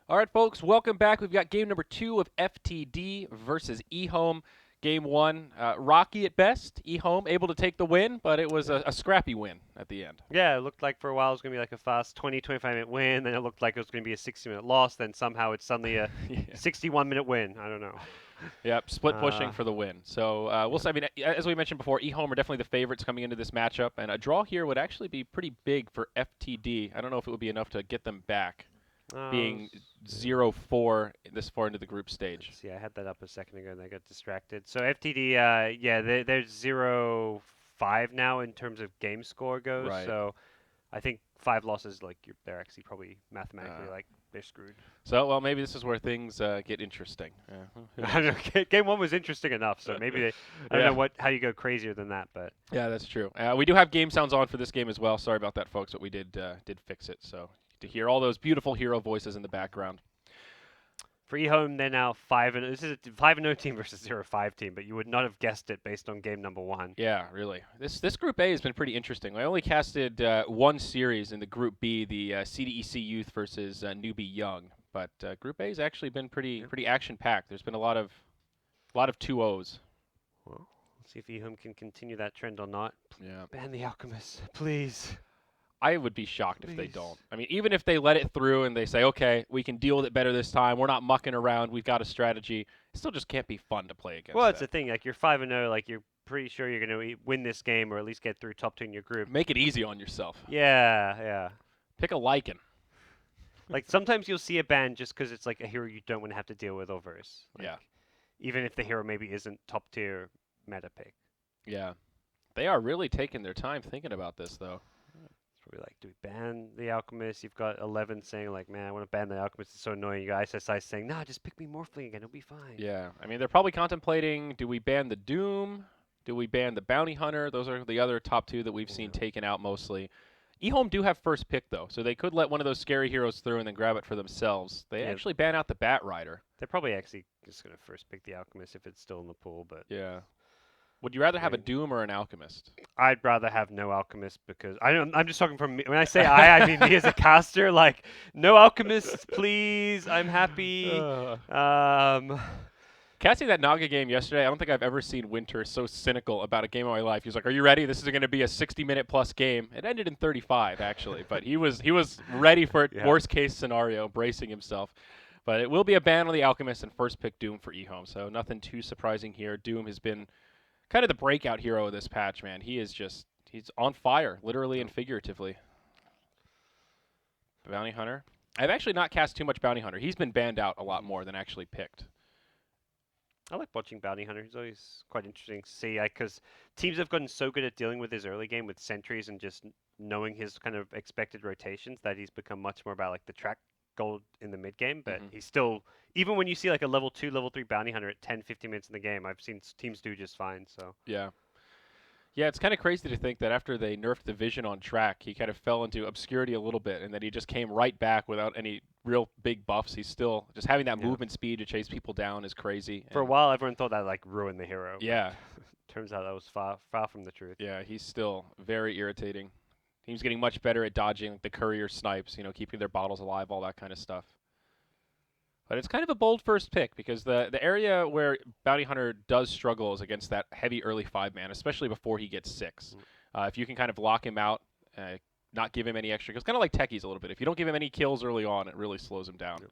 All right, folks, welcome back. We've got game number 2 of FTD versus EHOME. Game 1, rocky at best. EHOME able to take the win, but it was a scrappy win at the end. Yeah, it looked like for a while it was going to be like a fast 20, 25-minute win. Then it looked like it was going to be a 60-minute loss. Then somehow it's suddenly a Yeah. 61-minute win. I don't know. Yep, split pushing Uh, for the win. So we'll see. I mean, as we mentioned before, EHOME are definitely the favorites coming into this matchup, and a draw here would actually be pretty big for FTD. I don't know if it would be enough to get them back, being s- 0-4 this far into the group stage. let's see, I had that up a second ago and I got distracted. So FTD, yeah, they're 0-5 now in terms of game score goes. Right. So I think 5 losses, like they're actually probably mathematically Uh, like they're screwed. So, well, maybe this is where things get interesting. Who I don't knows? know. Game 1 was interesting enough, so maybe I don't Yeah. know how you go crazier than that, but. Yeah, that's true. We do have game sounds on for this game as well. Sorry about that, folks, but we did fix it. So to hear all those beautiful hero voices in the background. For eHome, they're now 5-0. This is a 5-0 team versus 0-5 team, but you would not have guessed it based on game number 1. Yeah, really. This Group A has been pretty interesting. I only casted one series in the Group B, the CDEC Youth versus Newbie Young, but Group A has actually been pretty action packed. There's been a lot of 2-0s. Well, let's see if eHome can continue that trend or not. Yeah. Ban the Alchemist, please. I would be shocked if they Please. don't. I mean, even if they let it through and they say, okay, we can deal with it better this time. We're not mucking around. We've got a strategy. It still just can't be fun to play against. Well, it's the that. thing. Like you're 5-0. Like you're pretty sure you're going to win this game or at least get through top 2 in your group. Make it easy on yourself. Yeah. Pick a Lycan. Like sometimes you'll see a ban just because it's like a hero you don't want to have to deal with or verse. Like, Yeah. Even if the hero maybe isn't top tier meta pick. Yeah. They are really taking their time thinking about this, though. Probably like, do we ban the Alchemist? You've got 11 saying like, man, I want to ban the Alchemist. It's so annoying. You got SSI saying, nah, just pick me Morphling again. It'll be fine. Yeah. I mean, they're probably contemplating, do we ban the Doom? Do we ban the Bounty Hunter? Those are the other top 2 that we've seen taken out mostly. eHome do have first pick, though, so they could let one of those scary heroes through and then grab it for themselves. They Yeah. actually ban out the Bat Rider. They're probably actually just going to first pick the Alchemist if it's still in the pool, but Yeah. Would you rather have a Right. Doom or an Alchemist? I'd rather have no Alchemist because I'm just talking from me. When I say I mean me as a caster. Like, no Alchemists, please. I'm happy. Casting that Naga game yesterday, I don't think I've ever seen Winter so cynical about a game of my life. He was like, "Are you ready? This is going to be a 60-minute plus game." It ended in 35 actually, but he was ready for Yeah. worst case scenario, bracing himself. But it will be a ban on the Alchemist and first pick Doom for eHome, so nothing too surprising here. Doom has been kind of the breakout hero of this patch, man. He's on fire, literally and figuratively. Bounty Hunter. I've actually not cast too much Bounty Hunter. He's been banned out a lot more than actually picked. I like watching Bounty Hunter. He's always quite interesting to see because teams have gotten so good at dealing with his early game with sentries and just knowing his kind of expected rotations that he's become much more about like the track gold in the mid game. But he's still, even when you see like a level 2, level 3 Bounty Hunter at 10, 15 minutes in the game, I've seen teams do just fine. So Yeah. Yeah, it's kind of crazy to think that after they nerfed the vision on track, he kind of fell into obscurity a little bit, and then he just came right back without any real big buffs. He's still just having that Yeah. movement speed to chase people down is crazy. For a and while, everyone thought that like ruined the hero. Yeah, Turns out that was far from the truth. yeah, he's still very irritating. Team's getting much better at dodging the courier snipes, keeping their bottles alive, all that kind of stuff. But it's kind of a bold first pick because the area where Bounty Hunter does struggle is against that heavy early 5-man, especially before he gets 6. If you can kind of lock him out, not give him any extra kills, kind of like Techies a little bit. If you don't give him any kills early on, it really slows him down. Yep.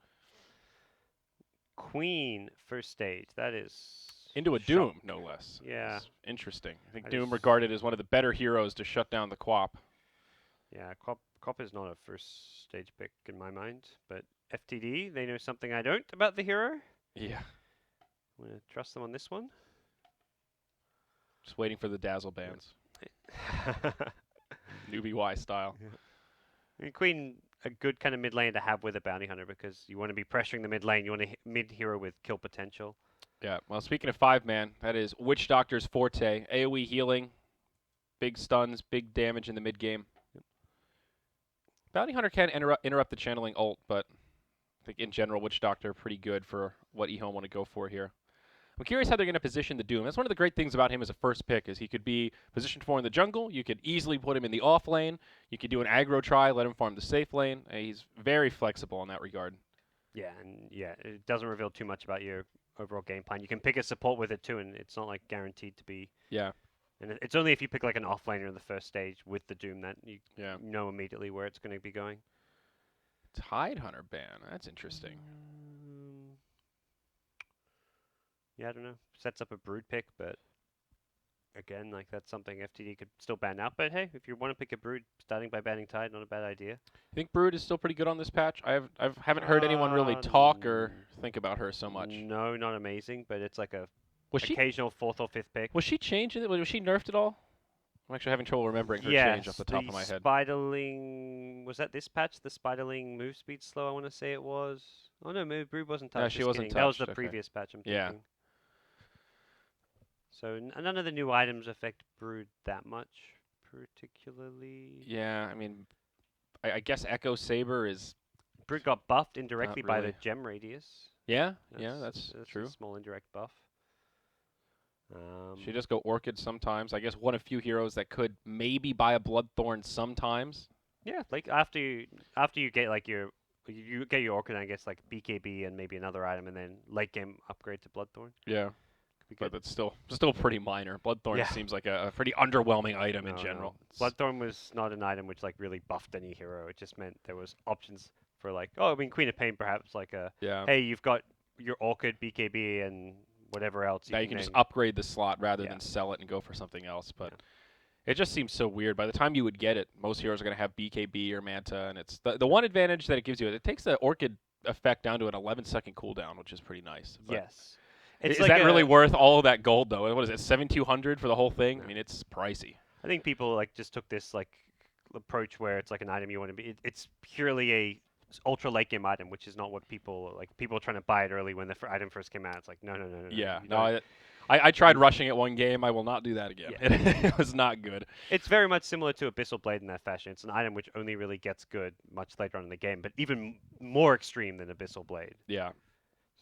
Queen first stage. That is Into a Doom, no less. Yeah. It's interesting. I think I Doom just- regarded as one of the better heroes to shut down the Quap. Yeah, Cop is not a first stage pick in my mind, but FTD, they know something I don't about the hero. Yeah. I'm going to trust them on this one. Just waiting for the Dazzle bans. Newbie Y style. I mean, Queen, a good kind of mid lane to have with a Bounty Hunter because you want to be pressuring the mid lane. You want a mid hero with kill potential. Yeah, well, speaking of 5-man, that is Witch Doctor's forte. AoE healing, big stuns, big damage in the mid game. Bounty Hunter can interrupt the channeling ult, but I think in general, Witch Doctor pretty good for what eHome want to go for here. I'm curious how they're going to position the Doom. That's one of the great things about him as a first pick is he could be positioned for in the jungle. You could easily put him in the off lane. You could do an aggro try, let him farm the safe lane. He's very flexible in that regard. Yeah, and it doesn't reveal too much about your overall game plan. You can pick a support with it too, and it's not like guaranteed to be. Yeah, And it's only if you pick like an offlaner in the first stage with the Doom that you yeah. know immediately where it's going to be going. Tidehunter ban. That's interesting. Yeah, I don't know. Sets up a brood pick, but again, like that's something FTD could still ban out. But hey, if you want to pick a brood, starting by banning Tide, not a bad idea. I think Brood is still pretty good on this patch. Haven't heard anyone really talk or think about her so much. No, not amazing, but it's like a Was she occasional fourth or fifth pick. was she changed? Was she nerfed at all? I'm actually having trouble remembering her change off the top of my head. Spiderling, was that this patch? The Spiderling move speed slow, I want to say it was. Oh no, Brood wasn't touched. No, she just wasn't kidding. That was the touched, okay. previous patch, I'm Yeah. thinking. So none of the new items affect Brood that much, particularly. Yeah, I mean, I guess Echo Saber is. Brood got buffed indirectly by the really. gem radius. Yeah, that's true. A small indirect buff. She does go Orchid sometimes. I guess one of few heroes that could maybe buy a Bloodthorn sometimes. Yeah, like after you get like you get your Orchid, I guess like BKB and maybe another item, and then late game upgrade to Bloodthorn. Yeah, but that's still pretty minor. Bloodthorn seems like a pretty underwhelming item in general. No. Bloodthorn was not an item which like really buffed any hero. It just meant there was options for like, oh, I mean Queen of Pain perhaps like hey, you've got your Orchid, BKB, and whatever else. Now you can just upgrade the slot rather than sell it and go for something else. But it just seems so weird. By the time you would get it, most heroes are going to have BKB or Manta, and it's the one advantage that it gives you. It takes the Orchid effect down to an 11-second cooldown, which is pretty nice. But yes. Is like that really worth all of that gold though? What is it, 7,200 for the whole thing? I mean, it's pricey. I think people like just took this like approach where it's like an item you want to be. It's purely a ultra late game item, which is not what people trying to buy it early when the item first came out. It's like no. Yeah, no. I tried rushing it one game. I will not do that again. Yeah. It was not good. It's very much similar to Abyssal Blade in that fashion. It's an item which only really gets good much later on in the game, but even more extreme than Abyssal Blade. Yeah.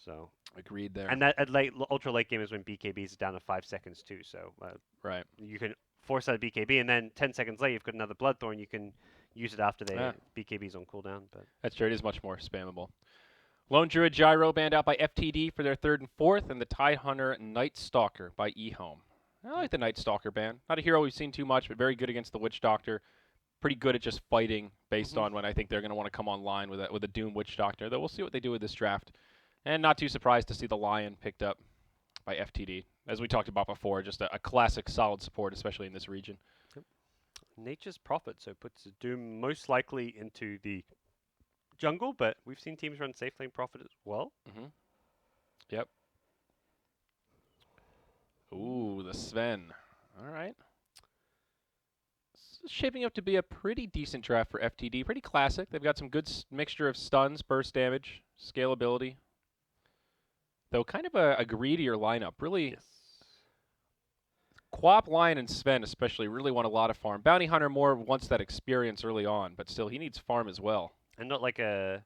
So agreed there. And that at ultra late game is when BKBs is down to 5 seconds too. So right, you can force out a BKB, and then 10 seconds later you've got another Bloodthorn. You can use it after the BKB's on cooldown. But that's true. It is much more spammable. Lone Druid Gyro banned out by FTD for their 3rd and 4th, and the Tidehunter Night Stalker by EHOME. I like the Night Stalker ban. Not a hero we've seen too much, but very good against the Witch Doctor. Pretty good at just fighting based on when I think they're going to want to come online with a Doom Witch Doctor. Though we'll see what they do with this draft. And not too surprised to see the Lion picked up by FTD. As we talked about before, just a classic solid support, especially in this region. Yep. Nature's Prophet, so puts Doom most likely into the jungle, but we've seen teams run Safe Lane Prophet as well. Mm-hmm. Yep. Ooh, the Sven. All right. This is shaping up to be a pretty decent draft for FTD. Pretty classic. They've got some good mixture of stuns, burst damage, scalability. Though kind of a greedier lineup. Really, Quap, Lion, and Sven especially really want a lot of farm. Bounty Hunter more wants that experience early on, but still he needs farm as well. And not like a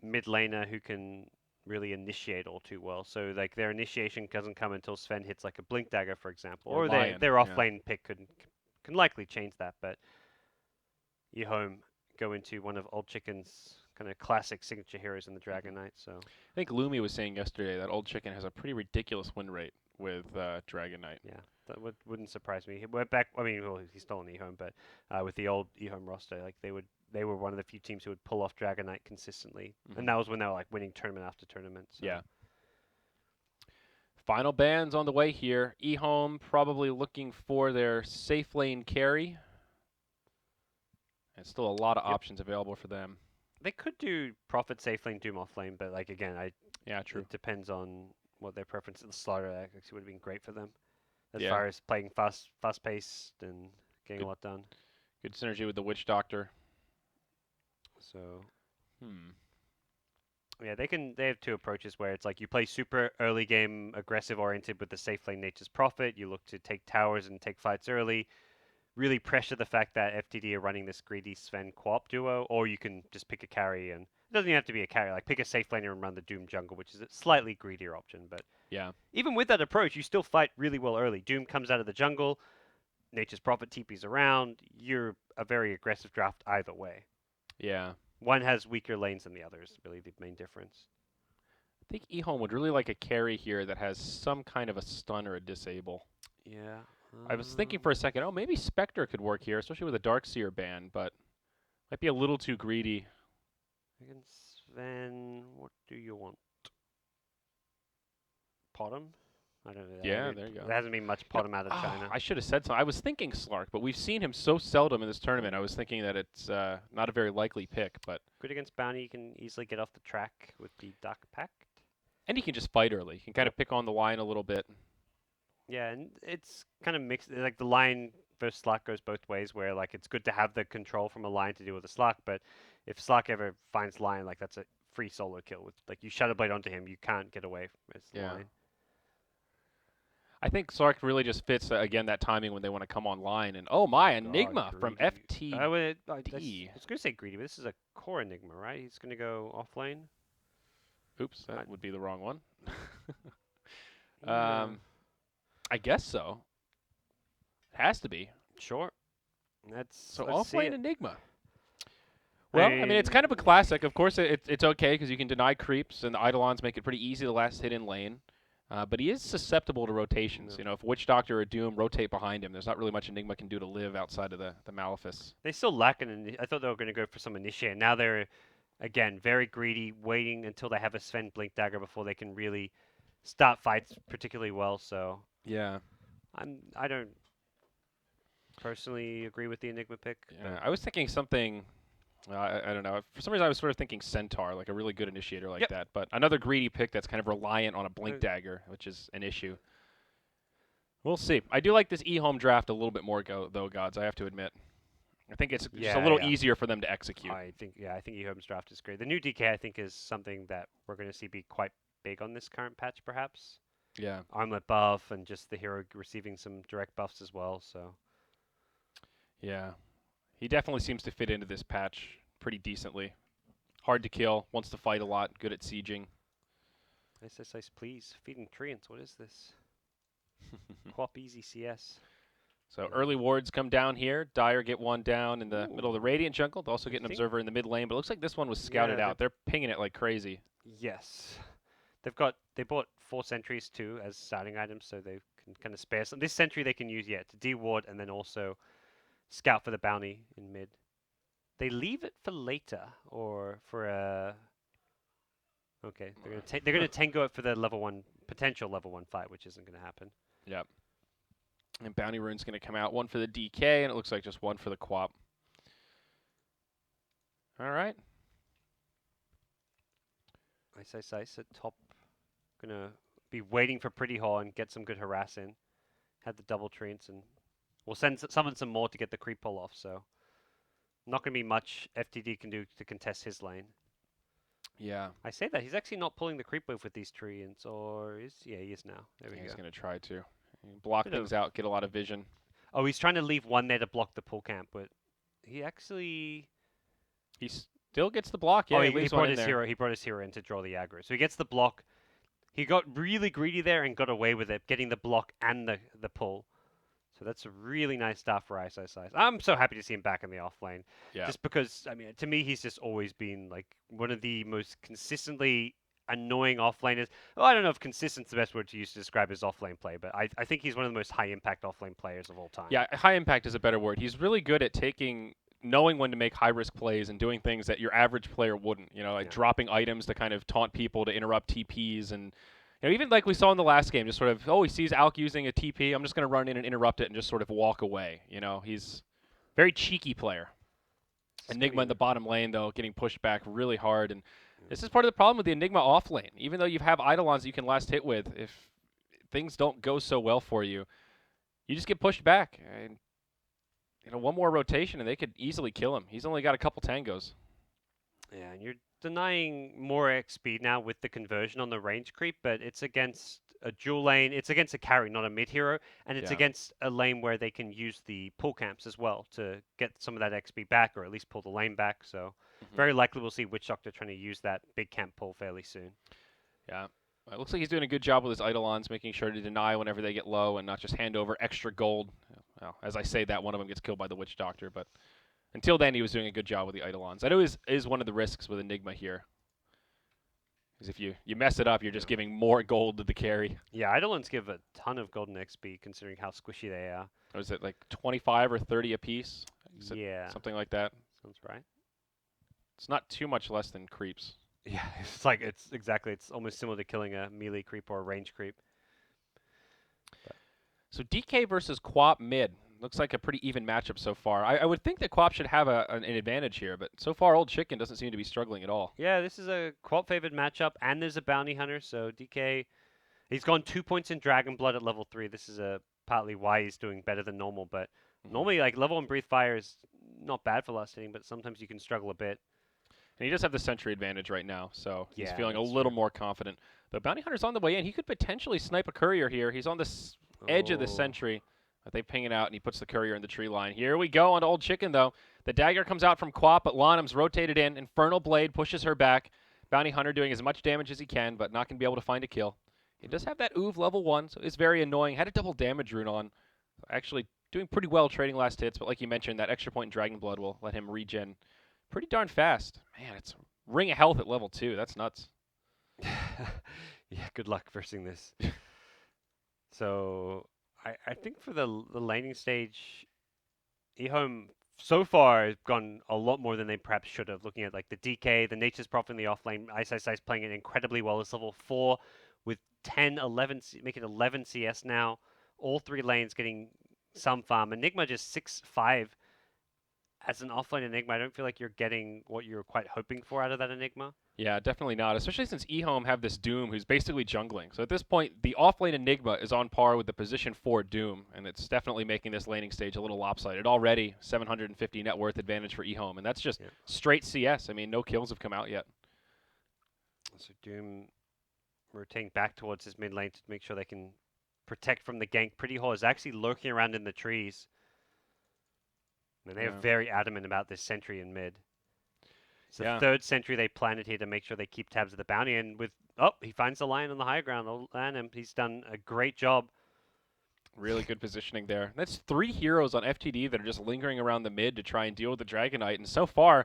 mid laner who can really initiate all too well. So like their initiation doesn't come until Sven hits like a Blink Dagger, for example. Or their off lane pick can likely change that, but EHOME go into one of Old Chicken's kind of classic signature heroes in the Dragon Knight. So I think Lumi was saying yesterday that Old Chicken has a pretty ridiculous win rate with Dragon Knight. Yeah, that wouldn't surprise me. He went back. I mean, well, he's still in EHOME, but with the old EHOME roster, like they were one of the few teams who would pull off Dragon Knight consistently, and that was when they were like winning tournament after tournament. So. Yeah. Final bans on the way here. EHOME probably looking for their safe lane carry. And still a lot of options available for them. They could do Prophet safe lane, Doom off lane, but like again, true. It depends on what their preference is. The Slaughter actually would have been great for them, as far as playing fast paced and getting a lot done. Good synergy with the Witch Doctor. So, yeah, they have two approaches where it's like you play super early game aggressive oriented with the safe lane Nature's Prophet. You look to take towers and take fights early. Really pressure the fact that FTD are running this greedy Sven co-op duo, or you can just pick a carry, and it doesn't even have to be a carry. Like pick a safe laner and run the Doom jungle, which is a slightly greedier option. But even with that approach, you still fight really well early. Doom comes out of the jungle, Nature's Prophet TPs around. You're a very aggressive draft either way. Yeah, One has weaker lanes than the other is really the main difference. I think EHOME would really like a carry here that has some kind of a stun or a disable. Yeah. I was thinking for a second, oh, maybe Spectre could work here, especially with a Darkseer ban, but might be a little too greedy. Against Sven, what do you want? Potom? I don't know. Yeah, there you go. There hasn't been much Potom out of China. I should have said something. I was thinking Slark, but we've seen him so seldom in this tournament. I was thinking that it's not a very likely pick, but Good against Bounty, you can easily get off the track with the Duck Pact. and he can just fight early. He can kind of pick on the line a little bit. Yeah, and it's kind of mixed. Like the line versus Slark goes both ways, where like it's good to have the control from a line to deal with a Slark, but if Slark ever finds line, like that's a free solo kill. With like you Shadow Blade onto him, you can't get away from his line. I think Slark really just fits again that timing when they want to come online. And oh my, Enigma from FTD.B. I was going to say greedy, but this is a core Enigma, right? He's going to go off lane. Oops, that would be the wrong one. Yeah. I guess so. It has to be. Sure. So let's see offlane it. Enigma. Well, I mean, it's kind of a classic. Of course, it's okay because you can deny creeps, and the Eidolons make it pretty easy to last hit in lane. But he is susceptible to rotations. Yeah. You know, if Witch Doctor or Doom rotate behind him, there's not really much Enigma can do to live outside of the Malefice. They still lack I thought they were going to go for some initiate. Now they're, again, very greedy, waiting until they have a Sven Blink Dagger before they can really start fights particularly well. So Yeah. I don't personally agree with the Enigma pick. Yeah, I was thinking something. I don't know. For some reason, I was sort of thinking Centaur, like a really good initiator like that. But another greedy pick that's kind of reliant on a Blink Dagger, which is an issue. We'll see. I do like this EHOME draft a little bit more, though, Godz, I have to admit. I think it's just a little easier for them to execute. I think EHOME's draft is great. The new DK, I think, is something that we're going to see be quite big on this current patch, perhaps. Yeah. Armlet buff and just the hero receiving some direct buffs as well. So. Yeah. He definitely seems to fit into this patch pretty decently. Hard to kill, wants to fight a lot, good at sieging. Nice, please. Feeding treants, what is this? Quap easy CS. So early wards come down here. Dire get one down in the middle of the Radiant jungle. They'll also get an observer in the mid lane, but it looks like this one was scouted out. They're pinging it like crazy. Yes. They bought 4 sentries too as starting items, so they can kind of spare some. This sentry they can use to de-ward and then also scout for the bounty in mid. They leave it for later or for a. Okay, they're gonna tango it for the potential level 1 fight, which isn't gonna happen. Yep. And bounty rune's gonna come out, one for the DK, and it looks like just one for the Quap. All right. Nice at top. Gonna be waiting for Pretty Hall and get some good harass in. Had the double treants and we'll summon some more to get the creep pull off. So not gonna be much FTD can do to contest his lane. Yeah. I say that he's actually not pulling the creep wave with these treants, or is he is now. There we go. He's gonna try to block things out, get a lot of vision. Oh, he's trying to leave one there to block the pull camp, but he actually. He still gets the block. Yeah, he brought his hero. He brought his hero in to draw the aggro, so he gets the block. He got really greedy there and got away with it, getting the block and the pull. So that's a really nice start for Ice. I'm so happy to see him back in the off lane. Yeah. Just because, I mean, to me, he's just always been like one of the most consistently annoying off laners. Well, I don't know if consistent's the best word to use to describe his off lane play, but I think he's one of the most high impact off lane players of all time. Yeah, high impact is a better word. He's really good at knowing when to make high risk plays and doing things that your average player wouldn't. You know, like dropping items to kind of taunt people to interrupt TPs and. You know, even like we saw in the last game, just sort of, he sees Alk using a TP, I'm just going to run in and interrupt it and just sort of walk away. You know, he's a very cheeky player. Enigma in the bottom lane, though, getting pushed back really hard. And this is part of the problem with the Enigma off lane. Even though you have Eidolons that you can last hit with, if things don't go so well for you, you just get pushed back. And, you know, one more rotation and they could easily kill him. He's only got a couple tangos. Yeah, and you're denying more XP now with the conversion on the range creep, but it's against a dual lane. It's against a carry, not a mid hero, and it's against a lane where they can use the pull camps as well to get some of that XP back, or at least pull the lane back. So very likely we'll see Witch Doctor trying to use that big camp pull fairly soon. Yeah. It looks like he's doing a good job with his Eidolons, making sure to deny whenever they get low and not just hand over extra gold. Well, as I say that, one of them gets killed by the Witch Doctor, but Until then, he was doing a good job with the Eidolons. I know is one of the risks with Enigma here. Because if you mess it up, you're just giving more gold to the carry. Yeah, Eidolons give a ton of golden XP considering how squishy they are. Or is it like 25 or 30 apiece? Yeah. Something like that. Sounds right. It's not too much less than creeps. Yeah, it's almost similar to killing a melee creep or a range creep. So DK versus Quap mid. Looks like a pretty even matchup so far. I would think that Quap should have an advantage here, but so far Old Chicken doesn't seem to be struggling at all. Yeah, this is a Quap favored matchup, and there's a bounty hunter, so DK, he's gone 2 points in Dragon Blood at level 3. This is partly why he's doing better than normal, but normally like level 1 Breathe Fire is not bad for last hitting, but sometimes you can struggle a bit. And he does have the sentry advantage right now, so he's Yeah, feeling a that's little true. more confident. The bounty hunter's on the way in. He could potentially snipe a courier here. He's on the edge of the Oh. sentry. But they ping it out, and he puts the courier in the tree line. Here we go on Old Chicken, though. The dagger comes out from Quap, but Lanham's rotated in. Infernal Blade pushes her back. Bounty Hunter doing as much damage as he can, but not going to be able to find a kill. He does have that Oov level 1, so it's very annoying. Had a double damage rune on. Actually doing pretty well trading last hits, but like you mentioned, that extra point in Dragon Blood will let him regen pretty darn fast. Man, it's Ring of Health at level 2. That's nuts. Yeah, good luck versing this. So I think for the laning stage, EHOME so far has gone a lot more than they perhaps should have. Looking at like the DK, the Nature's Prophet in the offlane, Ice Ice Ice playing it incredibly well. It's level 4 with 10, 11, making 11 CS now. All 3 lanes getting some farm. Enigma just 6-5 as an offlane Enigma. I don't feel like you're getting what you're quite hoping for out of that Enigma. Yeah, definitely not, especially since EHOME have this Doom who's basically jungling. So at this point, the offlane Enigma is on par with the position 4 Doom, and it's definitely making this laning stage a little lopsided. Already, 750 net worth advantage for EHOME, and that's just straight CS. I mean, no kills have come out yet. So Doom rotating back towards his mid lane to make sure they can protect from the gank. Pretty Hole is actually lurking around in the trees. And they are very adamant about this sentry in mid. It's the 3rd sentry they planted here to make sure they keep tabs of the bounty. And with, he finds the lion on the high ground. They'll land him. He's done a great job. Really good positioning there. That's 3 heroes on FTD that are just lingering around the mid to try and deal with the Dragonite. And so far,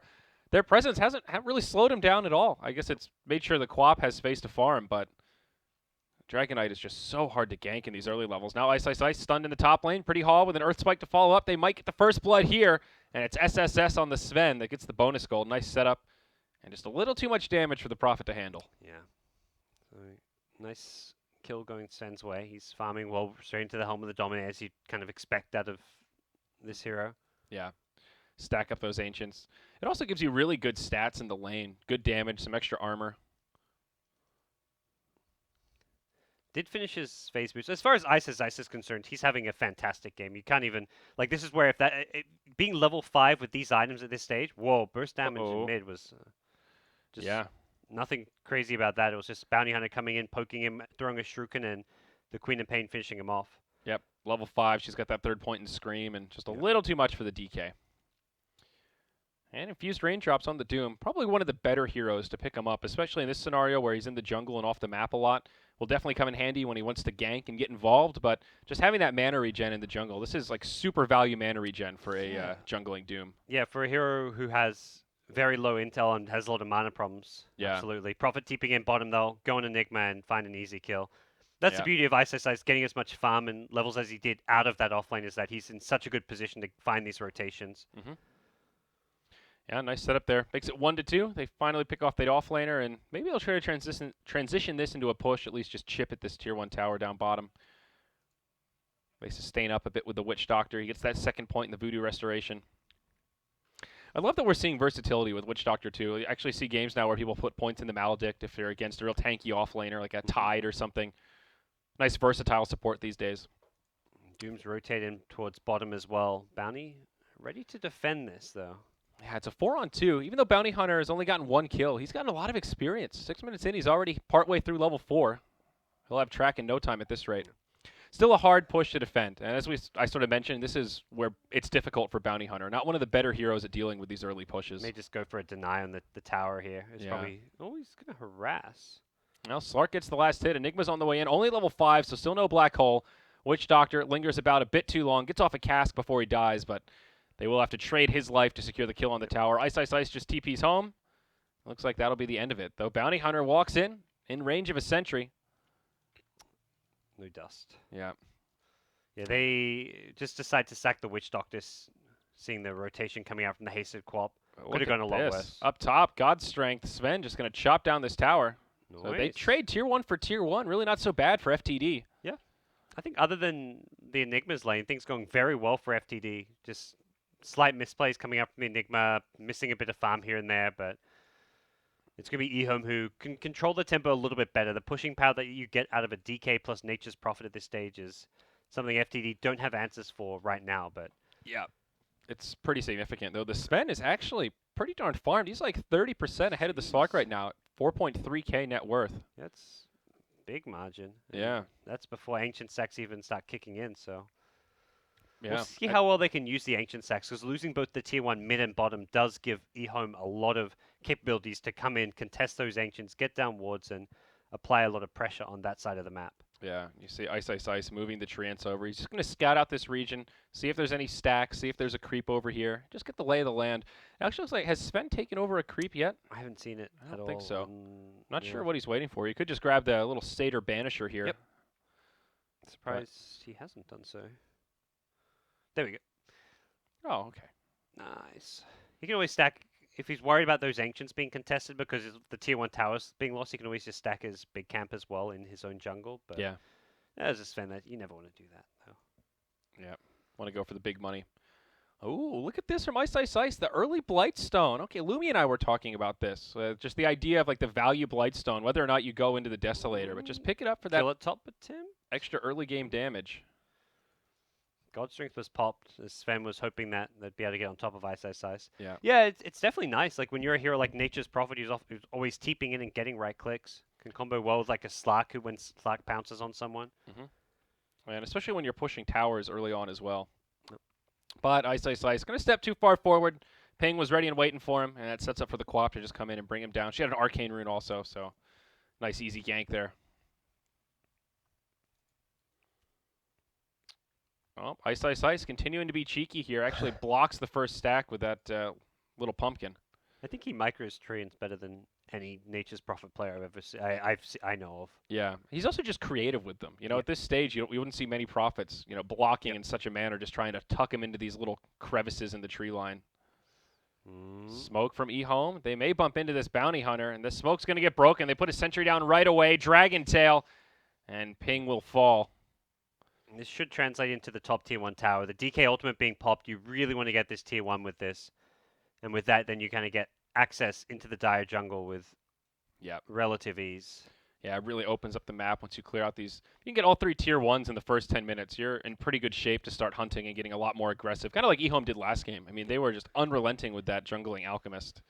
their presence haven't really slowed him down at all. I guess it's made sure the Quap has space to farm, but Dragonite is just so hard to gank in these early levels. Now Ice Ice Ice stunned in the top lane. Pretty Hall with an Earth Spike to follow up. They might get the first blood here. And it's SSS on the Sven that gets the bonus gold. Nice setup. And just a little too much damage for the Prophet to handle. Yeah. So, nice kill going Sven's way. He's farming well straight into the helm of the Dominator, as you'd kind of expect out of this hero. Yeah. Stack up those Ancients. It also gives you really good stats in the lane. Good damage, some extra armor. Did finish his phase boost. As far as Ice is concerned, he's having a fantastic game. You can't even, like, this is where if that, being level 5 with these items at this stage, whoa, burst damage in mid was just nothing crazy about that. It was just Bounty Hunter coming in, poking him, throwing a Shuriken, and the Queen of Pain finishing him off. Yep, level 5. She's got that 3rd point in Scream, and just a little too much for the DK. And Infused Raindrops on the Doom. Probably one of the better heroes to pick him up, especially in this scenario where he's in the jungle and off the map a lot. Will definitely come in handy when he wants to gank and get involved, but just having that mana regen in the jungle, this is like super value mana regen for a jungling Doom. Yeah, for a hero who has very low intel and has a lot of mana problems. Yeah. Absolutely. Prophet TPing in bottom, though, go on Enigma and find an easy kill. That's the beauty of Ice Ice Ice, getting as much farm and levels as he did out of that offlane, is that he's in such a good position to find these rotations. Mm-hmm. Yeah, nice setup there. Makes it 1-2. They finally pick off that offlaner, and maybe they'll try to transition this into a push, at least just chip at this tier 1 tower down bottom. They sustain up a bit with the Witch Doctor. He gets that 2nd point in the Voodoo Restoration. I love that we're seeing versatility with Witch Doctor too. You actually see games now where people put points in the Maledict if they're against a real tanky offlaner, like a Tide or something. Nice versatile support these days. Doom's rotating towards bottom as well. Bounty ready to defend this, though. Yeah, it's a 4-on-2. Even though Bounty Hunter has only gotten 1 kill, he's gotten a lot of experience. 6 minutes in, he's already partway through level 4. He'll have track in no time at this rate. Still a hard push to defend. And as I sort of mentioned, this is where it's difficult for Bounty Hunter. Not one of the better heroes at dealing with these early pushes. May just go for a deny on the tower here. It's probably, he's going to harass. Now Slark gets the last hit. Enigma's on the way in. Only level 5, so still no black hole. Witch Doctor lingers about a bit too long. Gets off a cask before he dies, but They will have to trade his life to secure the kill on the tower. Ice Ice Ice just TP's home. Looks like that'll be the end of it, though. Bounty Hunter walks in range of a sentry. No dust. Yeah. Yeah, they just decide to sack the Witch Doctor, seeing the rotation coming out from the hasted Quap. Could have gone a lot worse. Up top, God's Strength. Sven just going to chop down this tower. Nice. So they trade tier 1 for tier 1. Really not so bad for FTD. Yeah. I think other than the Enigma's lane, things going very well for FTD. Just slight misplays coming up from the Enigma, missing a bit of farm here and there, but it's going to be EHOME who can control the tempo a little bit better. The pushing power that you get out of a DK plus Nature's Prophet at this stage is something FTD don't have answers for right now, but yeah. It's pretty significant, though. The Sven is actually pretty darn farmed. He's like 30% ahead of the Slark right now, 4.3k net worth. That's big margin. Yeah. That's before Ancient Sacks even start kicking in, so Yeah. we'll see how well they can use the Ancient Sacks, because losing both the tier 1 mid and bottom does give EHOME a lot of capabilities to come in, contest those Ancients, get down wards, and apply a lot of pressure on that side of the map. Yeah, you see Ice Ice Ice moving the Treants over. He's just going to scout out this region, see if there's any stacks, see if there's a creep over here. Just get the lay of the land. It actually looks like, has Sven taken over a creep yet? I haven't seen it I at don't think all. so. Not sure what he's waiting for. He could just grab the little Satyr Banisher here. Yep. Surprised he hasn't done so. There we go. Oh, okay. Nice. He can always stack, if he's worried about those Ancients being contested because the tier 1 towers being lost, he can always just stack his big camp as well in his own jungle. But Yeah. as a Sven, that you never want to do that, though. Yeah. Want to go for the big money. Oh, look at this from Ice Ice Ice. The early Blightstone. Okay, Lumi and I were talking about this. Just the idea of like the value Blightstone, whether or not you go into the Desolator, but just pick it up for that Kill it top with Tim. extra early game damage. God's Strength was popped. Sven was hoping that they'd be able to get on top of Ice Ice Ice. Yeah. Yeah, it's definitely nice. Like when you're a hero like Nature's Prophet, who's always TPing in and getting right clicks, can combo well with like a Slark who, when Slark pounces on someone. And especially when you're pushing towers early on as well. Yep. But Ice Ice Ice going to step too far forward. Ping was ready and waiting for him, and that sets up for the Quap to just come in and bring him down. She had an Arcane Rune also, so nice easy gank there. Oh, Ice Ice Ice continuing to be cheeky here. Actually blocks the first stack with that little pumpkin. I think he micros Treants better than any Nature's Prophet player I've ever seen. I know of. Yeah, he's also just creative with them. You know, at this stage, you wouldn't see many Prophets, you know, blocking in such a manner, just trying to tuck him into these little crevices in the tree line. Smoke from EHOME. They may bump into this Bounty Hunter, and the smoke's going to get broken. They put a sentry down right away. Dragon Tail, and Ping will fall. This should translate into the top tier 1 tower. The DK ultimate being popped, you really want to get this tier 1 with this. And with that, then you kind of get access into the Dire jungle with relative ease. Yeah, it really opens up the map once you clear out these. You can get all 3 tier 1s in the first 10 minutes. You're in pretty good shape to start hunting and getting a lot more aggressive. Kind of like EHOME did last game. I mean, they were just unrelenting with that jungling Alchemist.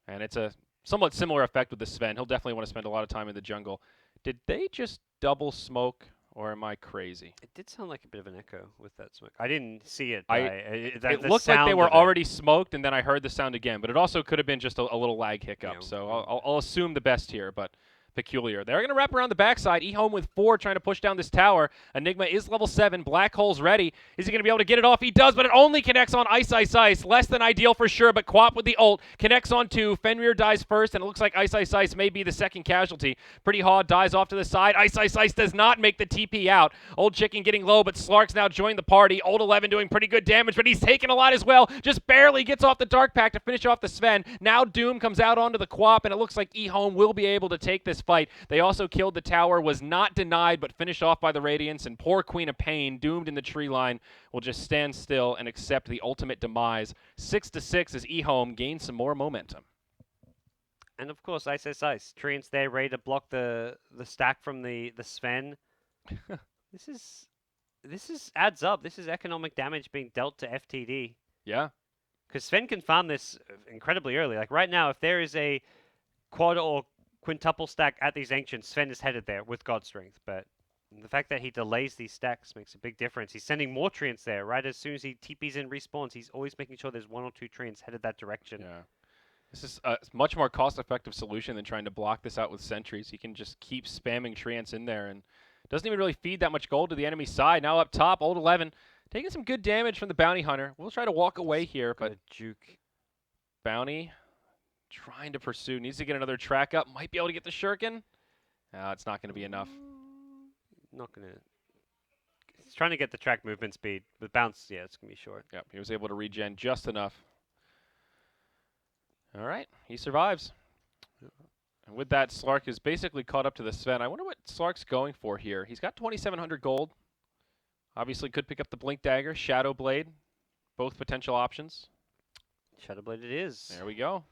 And it's a somewhat similar effect with the Sven. He'll definitely want to spend a lot of time in the jungle. Did they just double smoke, or am I crazy? It did sound like a bit of an echo with that smoke. I didn't see it. It looked like they were already smoked, and then I heard the sound again. But it also could have been just a little lag hiccup. Yeah. So I'll assume the best here, but peculiar. They're going to wrap around the backside. EHOME with 4 trying to push down this tower. Enigma is level 7. Black Hole's ready. Is he going to be able to get it off? He does, but it only connects on Ice Ice Ice. Less than ideal for sure, but Quap with the ult. Connects on 2. Fenrir dies first, and it looks like Ice Ice Ice may be the second casualty. Pretty Haw dies off to the side. Ice Ice Ice does not make the TP out. Old Chicken getting low, but Slark's now joined the party. Old 11 doing pretty good damage, but he's taken a lot as well. Just barely gets off the Dark Pack to finish off the Sven. Now Doom comes out onto the Quap, and it looks like EHOME will be able to take this fight. They also killed the tower, was not denied, but finished off by the Radiance, and poor Queen of Pain, doomed in the tree line, will just stand still and accept the ultimate demise. 6-6 as EHOME gains some more momentum. And of course, Ice Ice Ice. Treants there ready to block the stack from the Sven. This adds up. This is economic damage being dealt to FTD. Yeah. Because Sven can farm this incredibly early. Like right now, if there is a quad or quintuple stack at these Ancients, Sven is headed there with God Strength. But the fact that he delays these stacks makes a big difference. He's sending more Treants there. Right as soon as he TPs and respawns, he's always making sure there's 1 or 2 Treants headed that direction. Yeah. This is a much more cost-effective solution than trying to block this out with sentries. You can just keep spamming Treants in there, and doesn't even really feed that much gold to the enemy side. Now up top, Old 11 Taking some good damage from the Bounty Hunter. We'll try to walk away here, but Got a juke. Bounty trying to pursue. Needs to get another track up. Might be able to get the Shuriken. It's not going to be enough. Not gonna. He's trying to get the track movement speed. With bounce, yeah, it's gonna be short. Yep, he was able to regen just enough. All right, he survives. And with that, Slark is basically caught up to the Sven. I wonder what Slark's going for here. He's got 2,700 gold. Obviously could pick up the Blink Dagger, Shadow Blade. Both potential options. Shadow Blade it is. There we go.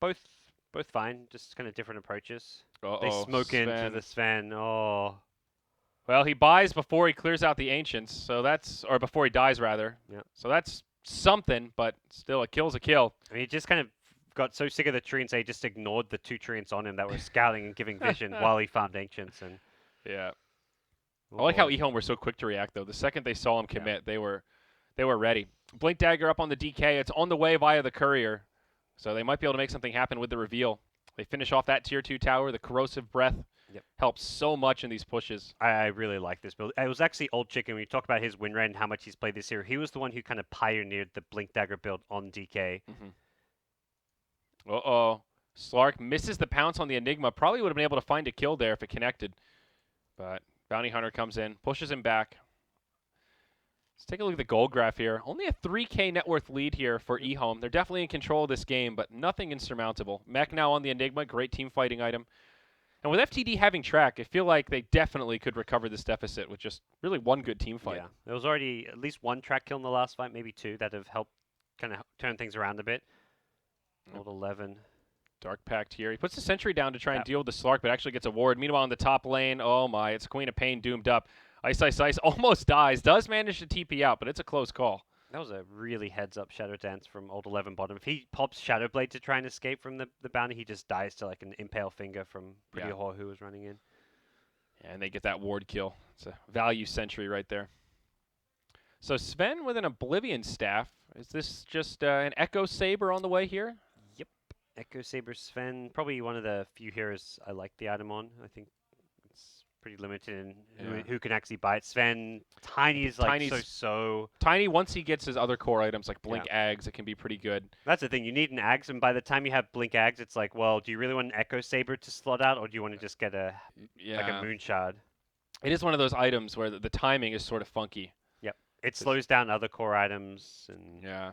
Both fine, just kind of different approaches. Uh-oh, They smoke into Sven. the Sven. Oh. Well, he buys before he clears out the Ancients, so that's, or before he dies, rather. Yeah. So that's something, but still, a kill's a kill. I mean, he just kind of got so sick of the treants that he just ignored the 2 treants on him that were scouting and giving vision while he farmed Ancients. And Yeah. oh I like how boy. EHOME were so quick to react, though. The second they saw him commit, they were ready. Blink Dagger up on the DK. It's on the way via the Courier, so they might be able to make something happen with the reveal. They finish off that Tier 2 tower. The Corrosive Breath helps so much in these pushes. I really like this build. It was actually Old Chicken, when you talk about his win rate and how much he's played this year, he was the one who kind of pioneered the Blink Dagger build on DK. Uh-oh. Slark misses the pounce on the Enigma. Probably would have been able to find a kill there if it connected. But Bounty Hunter comes in, pushes him back. Let's take a look at the gold graph here. Only a 3K net worth lead here for EHOME. They're definitely in control of this game, but nothing insurmountable. Mech now on the Enigma, great team fighting item. And with FTD having track, I feel like they definitely could recover this deficit with just really one good team fight. Yeah, there was already at least 1 track kill in the last fight, maybe 2, that have helped kind of turn things around a bit. Old 11. Dark Pact here. He puts the sentry down to try and deal with the Slark, but actually gets a ward. Meanwhile, in the top lane, oh my, it's Queen of Pain doomed up. Ice almost dies. Does manage to TP out, but it's a close call. That was a really heads-up Shadow Dance from Old 11 bottom. If he pops Shadow Blade to try and escape from the bounty, he just dies to like an Impale Finger from Pretty Whore who was running in. And they get that ward kill. It's a value sentry right there. So Sven with an Oblivion Staff. Is this just an Echo Saber on the way here? Yep. Echo Saber Sven, probably one of the few heroes I like the item on. I think it's pretty limited in who can actually buy it. Sven, Tiny is like so. Tiny, once he gets his other core items like Blink Ags, it can be pretty good. That's the thing, you need an Ags, and by the time you have Blink Ags, it's like, well, do you really want an Echo Saber to slot out, or do you want to just get a like a Moon Shard? It is one of those items where the timing is sort of funky. Yep. It slows down other core items. And yeah.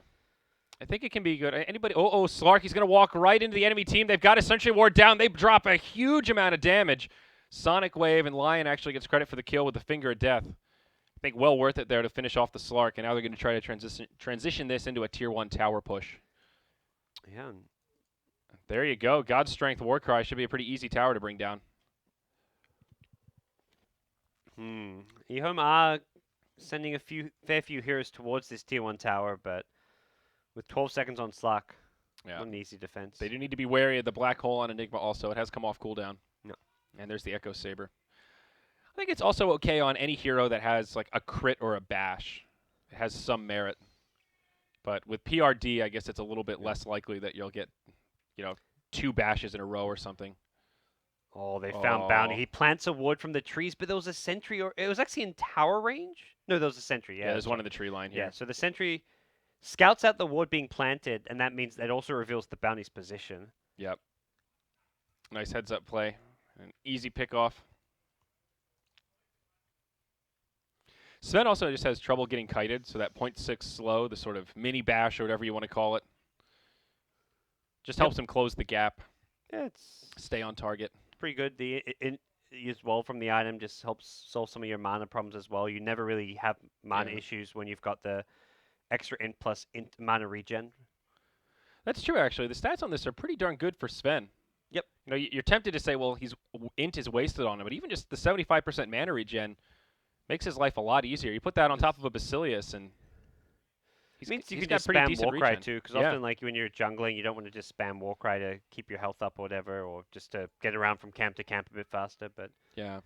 I think it can be good. Anybody? Oh, Slark, he's going to walk right into the enemy team. They've got a Sentry Ward down. They drop a huge amount of damage. Sonic Wave, and Lion actually gets credit for the kill with the Finger of Death. I think well worth it there to finish off the Slark, and now they're going to try to transition this into a Tier 1 tower push. Yeah. There you go. God's Strength Warcry should be a pretty easy tower to bring down. EHOME are sending a fair few heroes towards this Tier 1 tower, but with 12 seconds on Slark, not an easy defense. They do need to be wary of the Black Hole on Enigma also. It has come off cooldown. No. And there's the Echo Saber. I think it's also okay on any hero that has like a crit or a bash. It has some merit. But with PRD, I guess it's a little bit less likely that you'll get, 2 bashes in a row or something. Oh, they found Bounty. He plants a ward from the trees, but there was a sentry, or it was actually in tower range? No, there was a sentry, yeah. There's one in the tree line here. Yeah, so the sentry scouts out the ward being planted, and that means that also reveals the Bounty's position. Yep. Nice heads-up play. An easy pick-off. Sven also just has trouble getting kited, so that 0.6 slow, the sort of mini bash or whatever you want to call it, just helps him close the gap. Yeah, it's stay on target. Pretty good. The use well from the item just helps solve some of your mana problems as well. You never really have mana issues when you've got the extra int plus int mana regen. That's true, actually. The stats on this are pretty darn good for Sven. Yep. You're tempted to say, well, int is wasted on him, but even just the 75% mana regen makes his life a lot easier. You put that on top of a Basilius, and it means you he's can got just pretty spam decent Warcry regen. too, because often like when you're jungling, you don't want to just spam Warcry to keep your health up or whatever, or just to get around from camp to camp a bit faster. But yeah,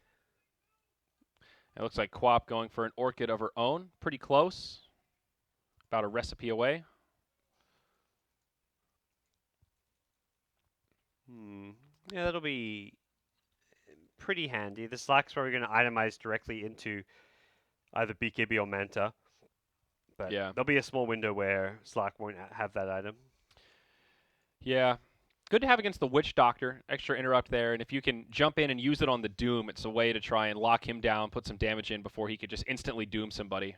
it looks like Quap going for an Orchid of her own, pretty close, about a recipe away. Yeah, that'll be pretty handy. The Slack's probably going to itemize directly into either BKB or Manta. But Yeah. there'll be a small window where Slack won't have that item. Yeah. Good to have against the Witch Doctor. Extra interrupt there. And if you can jump in and use it on the Doom, it's a way to try and lock him down, put some damage in before he could just instantly Doom somebody.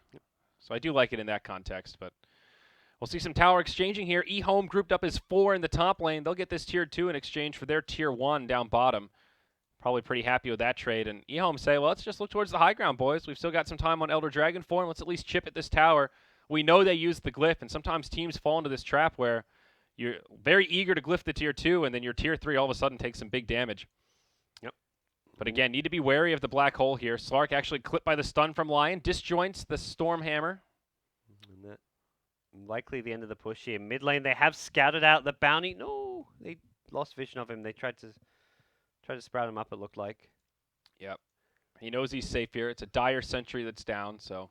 So I do like it in that context. But we'll see some tower exchanging here. EHOME grouped up as 4 in the top lane. They'll get this tier 2 in exchange for their tier 1 down bottom. Probably pretty happy with that trade. And EHOME say, well, let's just look towards the high ground, boys. We've still got some time on Elder Dragon form. Let's at least chip at this tower. We know they use the glyph, and sometimes teams fall into this trap where you're very eager to glyph the tier 2, and then your tier 3 all of a sudden takes some big damage. Yep. But again, need to be wary of the black hole here. Slark actually clipped by the stun from Lion. Disjoints the Stormhammer. And that likely the end of the push here. Mid lane, they have scouted out the bounty. No, they lost vision of him. They tried to sprout him up, it looked like. Yep. He knows he's safe here. It's a dire sentry that's down, so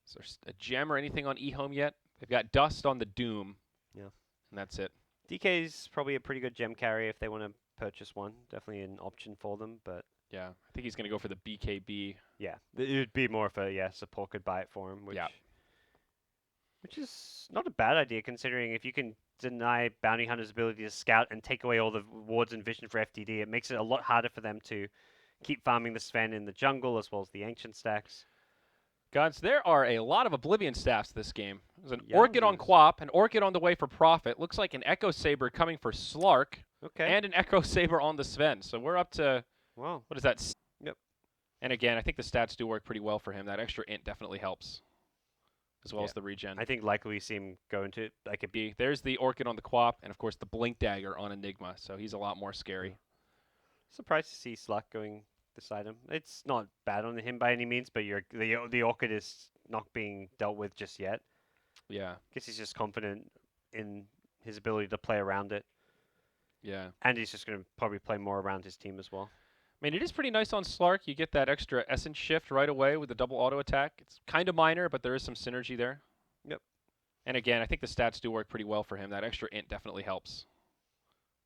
is there a gem or anything on EHOME yet? They've got dust on the Doom. Yeah. And that's it. DK's probably a pretty good gem carry if they want to purchase one. Definitely an option for them, but Yeah, I think he's going to go for the BKB. yeah, it would be more of a support could buy it for him, which Yeah. which is not a bad idea considering if you can deny bounty hunters' ability to scout and take away all the wards and vision for FTD, it makes it a lot harder for them to keep farming the Sven in the jungle as well as the ancient stacks. Godz, there are a lot of Oblivion staffs this game. There's an Yeah, Orchid on there's- Quap, an Orchid on the way for Profit. Looks like an Echo Saber coming for Slark, Okay. and an Echo Saber on the Sven. So we're up to, Wow. what is that? Yep. And again, I think the stats do work pretty well for him. That extra int definitely helps, as well Yeah. as the regen. I think likely we see him go into like a There's the Orchid on the Quap, and of course the Blink Dagger on Enigma, so he's a lot more scary. surprised to see Slack going this item. It's not bad on him by any means, but the Orchid is not being dealt with just yet. Yeah, Guess he's just confident in his ability to play around it, yeah. and he's just going to probably play more around his team as well. I mean, it is pretty nice on Slark. You get that extra Essence Shift right away with the double auto attack. It's kind of minor, but there is some synergy there. Yep. And again, I think the stats do work pretty well for him. That extra int definitely helps,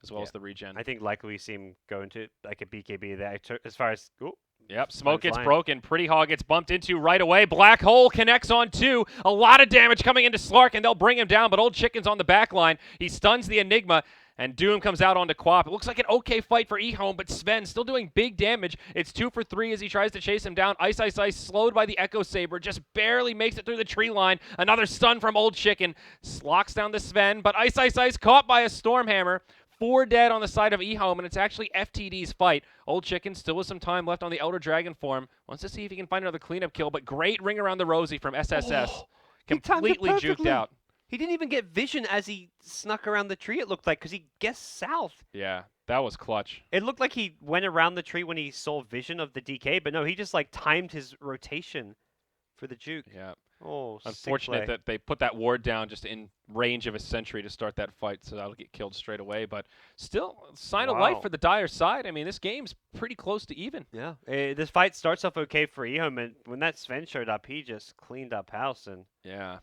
as well Yeah. as the regen. I think likely we see him go into like a BKB there as far as Yep, smoke gets flying. broken. Pretty Hog gets bumped into right away. Black Hole connects on 2. A lot of damage coming into Slark, and they'll bring him down, but Old Chicken's on the back line. He stuns the Enigma, and Doom comes out onto Quap. It looks like an okay fight for EHOME, but Sven still doing big damage. It's 2 for 3 as he tries to chase him down. Ice, Ice, Ice, slowed by the Echo Saber, just barely makes it through the tree line. Another stun from Old Chicken. Locks down the Sven, but Ice, Ice, Ice caught by a Stormhammer. 4 dead on the side of EHOME, and it's actually FTD's fight. Old Chicken still with some time left on the Elder Dragon form. Wants to see if he can find another cleanup kill, but great ring around the Rosie from SSS. He timed it Completely juked perfectly. out. He didn't even get vision as he snuck around the tree, it looked like, because he guessed south. Yeah, that was clutch. It looked like he went around the tree when he saw vision of the DK, but no, he just like timed his rotation for the juke. Yeah. Oh, sick Unfortunate play. that they put that ward down just in range of a sentry to start that fight, so that'll get killed straight away. But still, sign of life Wow. for the dire side. I mean, this game's pretty close to even. Yeah, this fight starts off okay for EHOME, and when that Sven showed up, he just cleaned up house. And Yeah.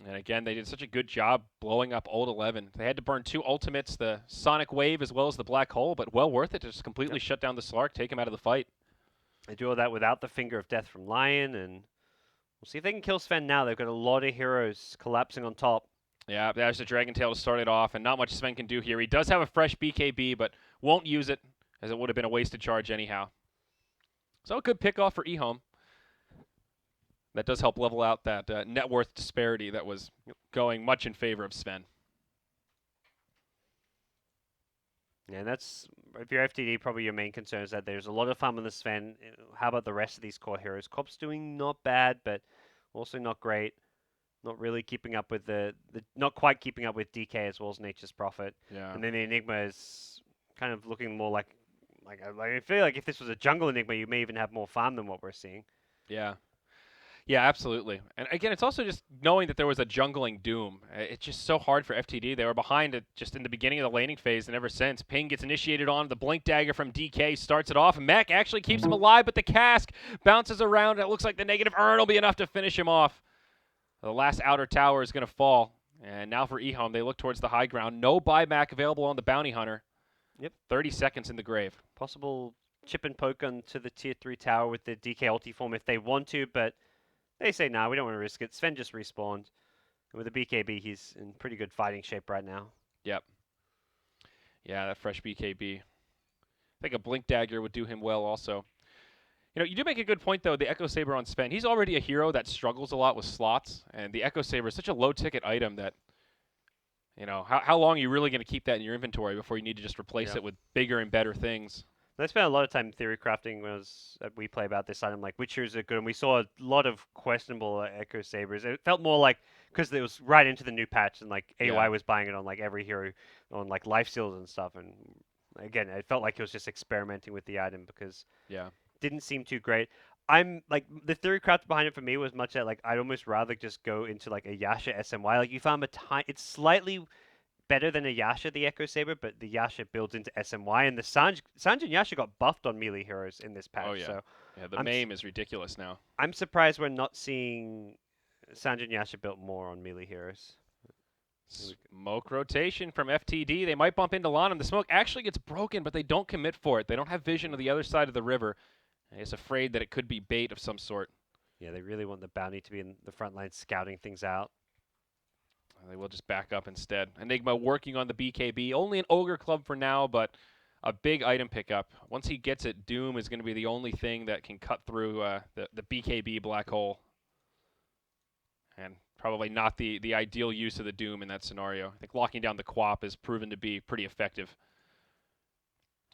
And again, they did such a good job blowing up Old 11. They had to burn 2 ultimates, the Sonic Wave as well as the Black Hole, but well worth it to just completely shut down the Slark, take him out of the fight. they do all that without the Finger of Death from Lion, and we'll see if they can kill Sven now. They've got a lot of heroes collapsing on top. Yeah, there's the Dragon Tail to start it off, and not much Sven can do here. He does have a fresh BKB, but won't use it, as it would have been a wasted charge anyhow. So a good pickoff for EHOME. That does help level out that net worth disparity that was going much in favor of Sven. Yeah, and that's, if you're FTD, probably your main concern is that there's a lot of farm on the Sven. How about the rest of these core heroes? Cop's doing not bad, but also not great. Not really keeping up with not quite keeping up with DK as well as Nature's Prophet. Yeah. And then the Enigma is kind of looking more like I feel like if this was a jungle Enigma, you may even have more farm than what we're seeing. Yeah. Yeah, absolutely. And again, it's also just knowing that there was a jungling Doom. It's just so hard for FTD. They were behind it just in the beginning of the laning phase, and ever since. Ping gets initiated on. The Blink Dagger from DK starts it off. Mech actually keeps him alive, but the cask bounces around. It looks like the negative Urn will be enough to finish him off. The last outer tower is going to fall. And now for EHOME, they look towards the high ground. No buyback available on the Bounty Hunter. Yep. 30 seconds in the grave. Possible chip and poke onto the tier 3 tower with the DK ulti form if they want to, but they say, nah, we don't want to risk it. Sven just respawned. And with the BKB, he's in pretty good fighting shape right now. Yep. Yeah, that fresh BKB. I think a Blink Dagger would do him well also. You know, you do make a good point, though, the Echo Saber on Sven. He's already a hero that struggles a lot with slots, and the Echo Saber is such a low-ticket item that, you know, how long are you really going to keep that in your inventory before you need to just replace it with bigger and better things? I spent a lot of time theory crafting when we play about this item, like which heroes are good, and we saw a lot of questionable Echo Sabers. It felt more like, because it was right into the new patch, and like AOI was buying it on like every hero, on like life steals and stuff, and again, it felt like he was just experimenting with the item because didn't seem too great. I'm like the theory craft behind it for me was much that like I'd almost rather just go into like a Yasha SMY. Like you found it's slightly better than a Yasha the Echo Saber, but the Yasha builds into SMY, and the Sanj and Yasha got buffed on melee heroes in this patch. Oh yeah, so the MAME is ridiculous now. I'm surprised we're not seeing Sanj and Yasha built more on melee heroes. Smoke rotation from FTD. They might bump into Lanham. The smoke actually gets broken, but they don't commit for it. They don't have vision of the other side of the river. They're just afraid that it could be bait of some sort. Yeah, they really want the bounty to be in the front line scouting things out. They will just back up instead. Enigma working on the BKB. Only an Ogre Club for now, but a big item pickup. Once he gets it, Doom is going to be the only thing that can cut through the BKB black hole. And probably not the ideal use of the Doom in that scenario. I think locking down the Quap has proven to be pretty effective.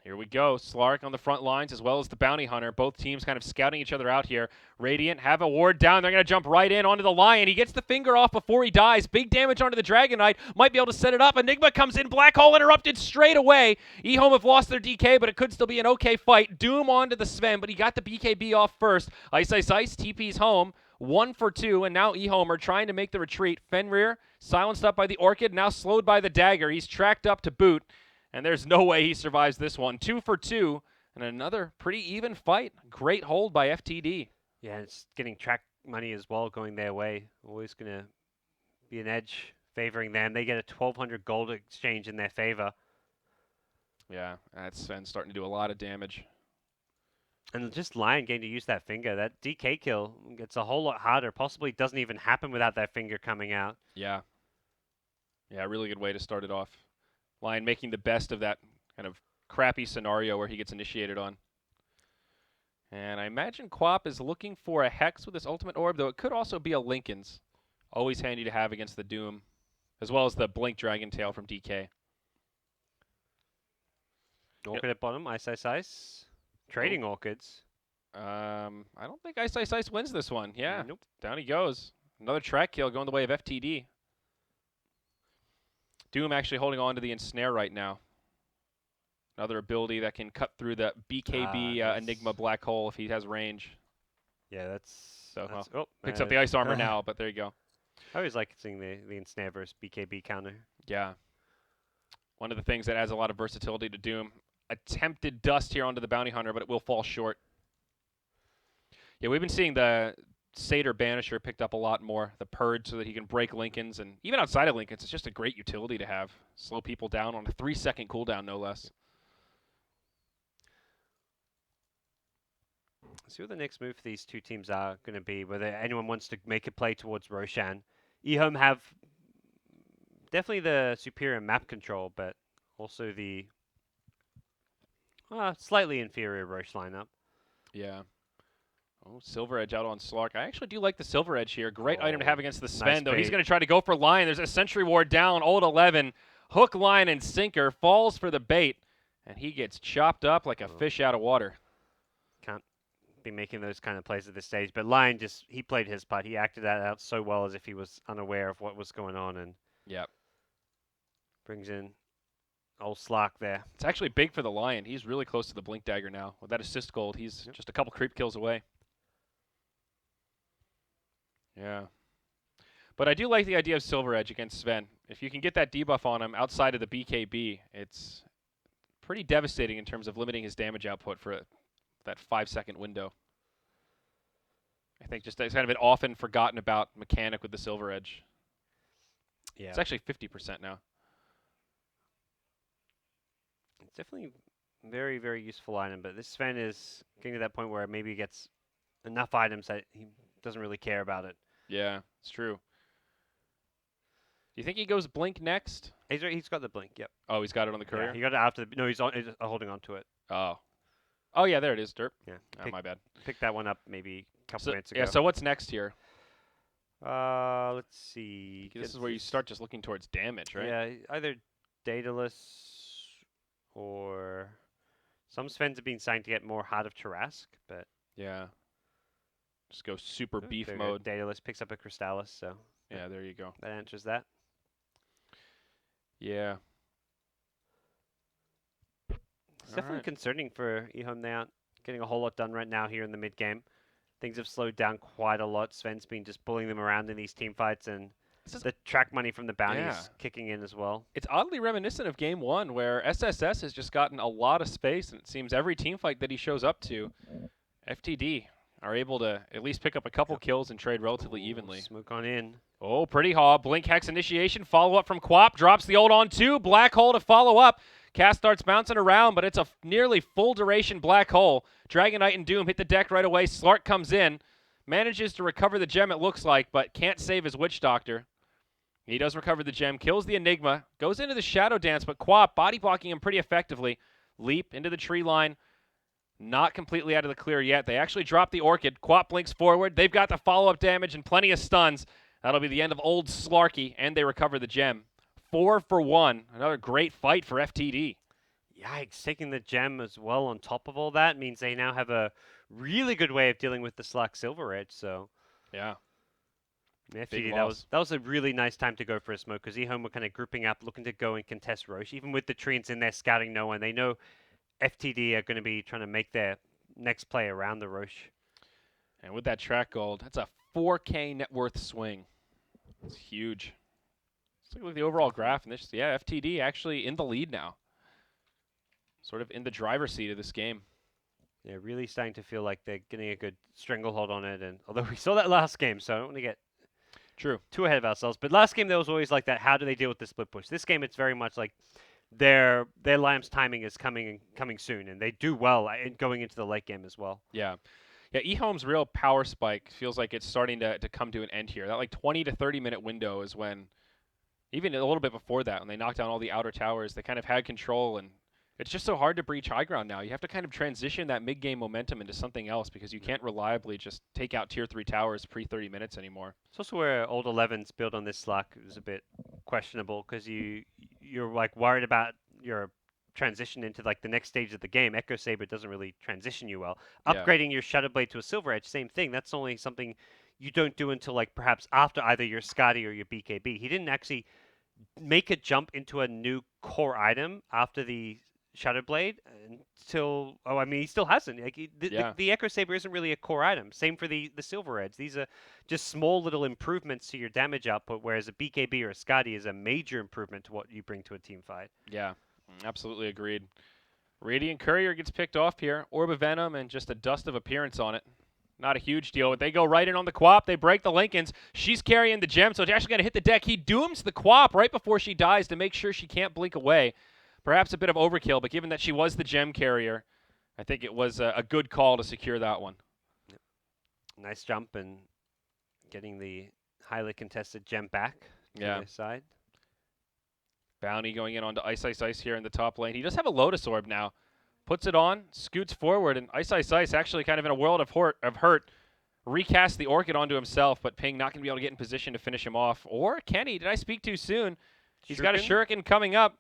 Here we go. Slark on the front lines as well as the Bounty Hunter. Both teams kind of scouting each other out here. Radiant have a ward down. They're going to jump right in onto the Lion. He gets the finger off before he dies. Big damage onto the Dragon Knight. Might be able to set it up. Enigma comes in. Black Hole interrupted straight away. EHOME have lost their DK, but it could still be an okay fight. Doom onto the Sven, but he got the BKB off first. Ice, Ice, Ice. TP's home. 1 for 2, and now EHOME are trying to make the retreat. Fenrir silenced up by the Orchid, now slowed by the Dagger. He's tracked up to boot. And there's no way he survives this one. 2 for 2, and another pretty even fight. Great hold by FTD. Yeah, it's getting track money as well going their way. Always going to be an edge favoring them. They get a 1,200 gold exchange in their favor. Yeah, that's Sven starting to do a lot of damage. And just Lion getting to use that finger. That DK kill gets a whole lot harder. Possibly doesn't even happen without that finger coming out. Yeah. Yeah, really good way to start it off. Lion making the best of that kind of crappy scenario where he gets initiated on. And I imagine Quap is looking for a Hex with his ultimate orb, though it could also be a Linken's. Always handy to have against the Doom, as well as the Blink Dragon Tail from DK. Orchid at bottom, Ice, Ice, Ice. Trading Orchids. I don't think Ice, Ice, Ice wins this one. Yeah, Nope. Down he goes. Another track kill going the way of FTD. Doom actually holding on to the Ensnare right now. Another ability that can cut through the BKB Enigma black hole if he has range. Yeah, that's... So picks up the ice armor now, but there you go. I always like seeing the Ensnare versus BKB counter. Yeah. One of the things that adds a lot of versatility to Doom. Attempted dust here onto the Bounty Hunter, but it will fall short. Yeah, we've been seeing the Satyr Banisher picked up a lot more. The Purge so that he can break Linken's, and even outside of Linken's, it's just a great utility to have. Slow people down on a 3-second cooldown, no less. See what the next move for these two teams are going to be, whether anyone wants to make a play towards Roshan. EHOME have definitely the superior map control, but also the slightly inferior Roche lineup. Yeah. Oh, Silver Edge out on Slark. I actually do like the Silver Edge here. Great item to have against the Sven, though. He's going to try to go for Lion. There's a Sentry Ward down, ult 11. Hook, line, and sinker. Falls for the bait, and he gets chopped up like a fish out of water. Can't be making those kind of plays at this stage, but Lion he played his part. He acted that out so well as if he was unaware of what was going on, and brings in old Slark there. It's actually big for the Lion. He's really close to the Blink Dagger now. With that assist gold, he's just a couple creep kills away. Yeah. But I do like the idea of Silver Edge against Sven. If you can get that debuff on him outside of the BKB, it's pretty devastating in terms of limiting his damage output for that 5-second window. I think just it's kind of an often forgotten about mechanic with the Silver Edge. Yeah. It's actually 50% now. It's definitely Very, very useful item. But this Sven is getting to that point where maybe he gets enough items that he doesn't really care about it. Yeah, it's true. Do you think he goes Blink next? He's got the blink. Yep. Oh, he's got it on the Yeah, courier? he got it after. No, he's holding on to it. Oh. Oh, yeah, there it is, Derp. Yeah. Oh, my bad. Picked that one up maybe a couple So, minutes ago. yeah, so what's next here? Let's see. This is where you start just looking towards damage, right? Yeah, either Daedalus or some Svens have been signed to get more Heart of Tarask, but Yeah. Just go super beef there you go. mode. Daedalus picks up a Crystallis, so Yeah, there you go. that answers that. Yeah. It's definitely Alright. concerning for EHOME. They aren't getting a whole lot done right now here in the mid game. Things have slowed down quite a lot. Sven's been just bullying them around in these team fights, and the track money from the bounties kicking in as well. It's oddly reminiscent of Game 1, where SSS has just gotten a lot of space, and it seems every team fight that he shows up to, FTD are able to at least pick up a couple kills and trade relatively evenly. Smoke on in. Oh, pretty hard. Blink Hex initiation. Follow-up from Quap. Drops the ult on 2. Black Hole to follow up. Cast starts bouncing around, but it's a nearly full-duration Black Hole. Dragonite and Doom hit the deck right away. Slark comes in. Manages to recover the gem, it looks like, but can't save his Witch Doctor. He does recover the gem. Kills the Enigma. Goes into the Shadow Dance, but Quap body blocking him pretty effectively. Leap into the tree line. Not completely out of the clear yet. They actually drop the Orchid. Quap blinks forward. They've got the follow-up damage and plenty of stuns. That'll be the end of old Slarky, and they recover the gem. 4 for 1. Another great fight for FTD. Yikes, taking the gem as well on top of all that means they now have a really good way of dealing with the Slack Silver Edge, so... Yeah. FTD, that was a really nice time to go for a smoke, because EHOME were kind of grouping up, looking to go and contest Roche. Even with the Treants in there scouting no one, they know FTD are going to be trying to make their next play around the Roche. And with that track gold, that's a 4K net worth swing. It's huge. Let's look at the overall graph. And this, yeah, FTD actually in the lead now. Sort of in the driver's seat of this game. Yeah, really starting to feel like they're getting a good stranglehold on it. And although we saw that last game, so I don't want to get too ahead of ourselves. But last game there was always like that. How do they deal with the split push? This game it's very much like their Lamb's timing is coming soon, and they do well in going into the late game as well. Yeah. Yeah, EHOME's real power spike feels like it's starting to come to an end here. That like 20 to 30 minute window is when, even a little bit before that, when they knocked down all the outer towers, they kind of had control, and it's just so hard to breach high ground now. You have to kind of transition that mid-game momentum into something else because you can't reliably just take out tier 3 towers pre 30 minutes anymore. It's also where old 11's build on this Slack is a bit questionable, because you're like worried about your transition into like the next stage of the game. Echo Saber doesn't really transition you well. Yeah. Upgrading your Shadow Blade to a Silver Edge, same thing. That's only something you don't do until like perhaps after either your Skadi or your BKB. He didn't actually make a jump into a new core item after the Shadow Blade until he still hasn't. Like the Echo Saber isn't really a core item. Same for the Silver Edge. These are just small little improvements to your damage output, whereas a BKB or a Skadi is a major improvement to what you bring to a team fight. Yeah, absolutely agreed. Radiant Courier gets picked off here. Orb of Venom and just a dust of appearance on it. Not a huge deal, but they go right in on the Quap. They break the Lincolns. She's carrying the gem, so it's actually going to hit the deck. He dooms the Quap right before she dies to make sure she can't blink away. Perhaps a bit of overkill, but given that she was the gem carrier, I think it was a good call to secure that one. Yep. Nice jump and getting the highly contested gem back to their side. Bounty going in onto Ice Ice Ice here in the top lane. He does have a Lotus Orb now. Puts it on, scoots forward, and Ice Ice Ice actually kind of in a world of hurt. Recast the Orchid onto himself, but Ping not going to be able to get in position to finish him off. Or Kenny, did I speak too soon? He's got a Shuriken coming up.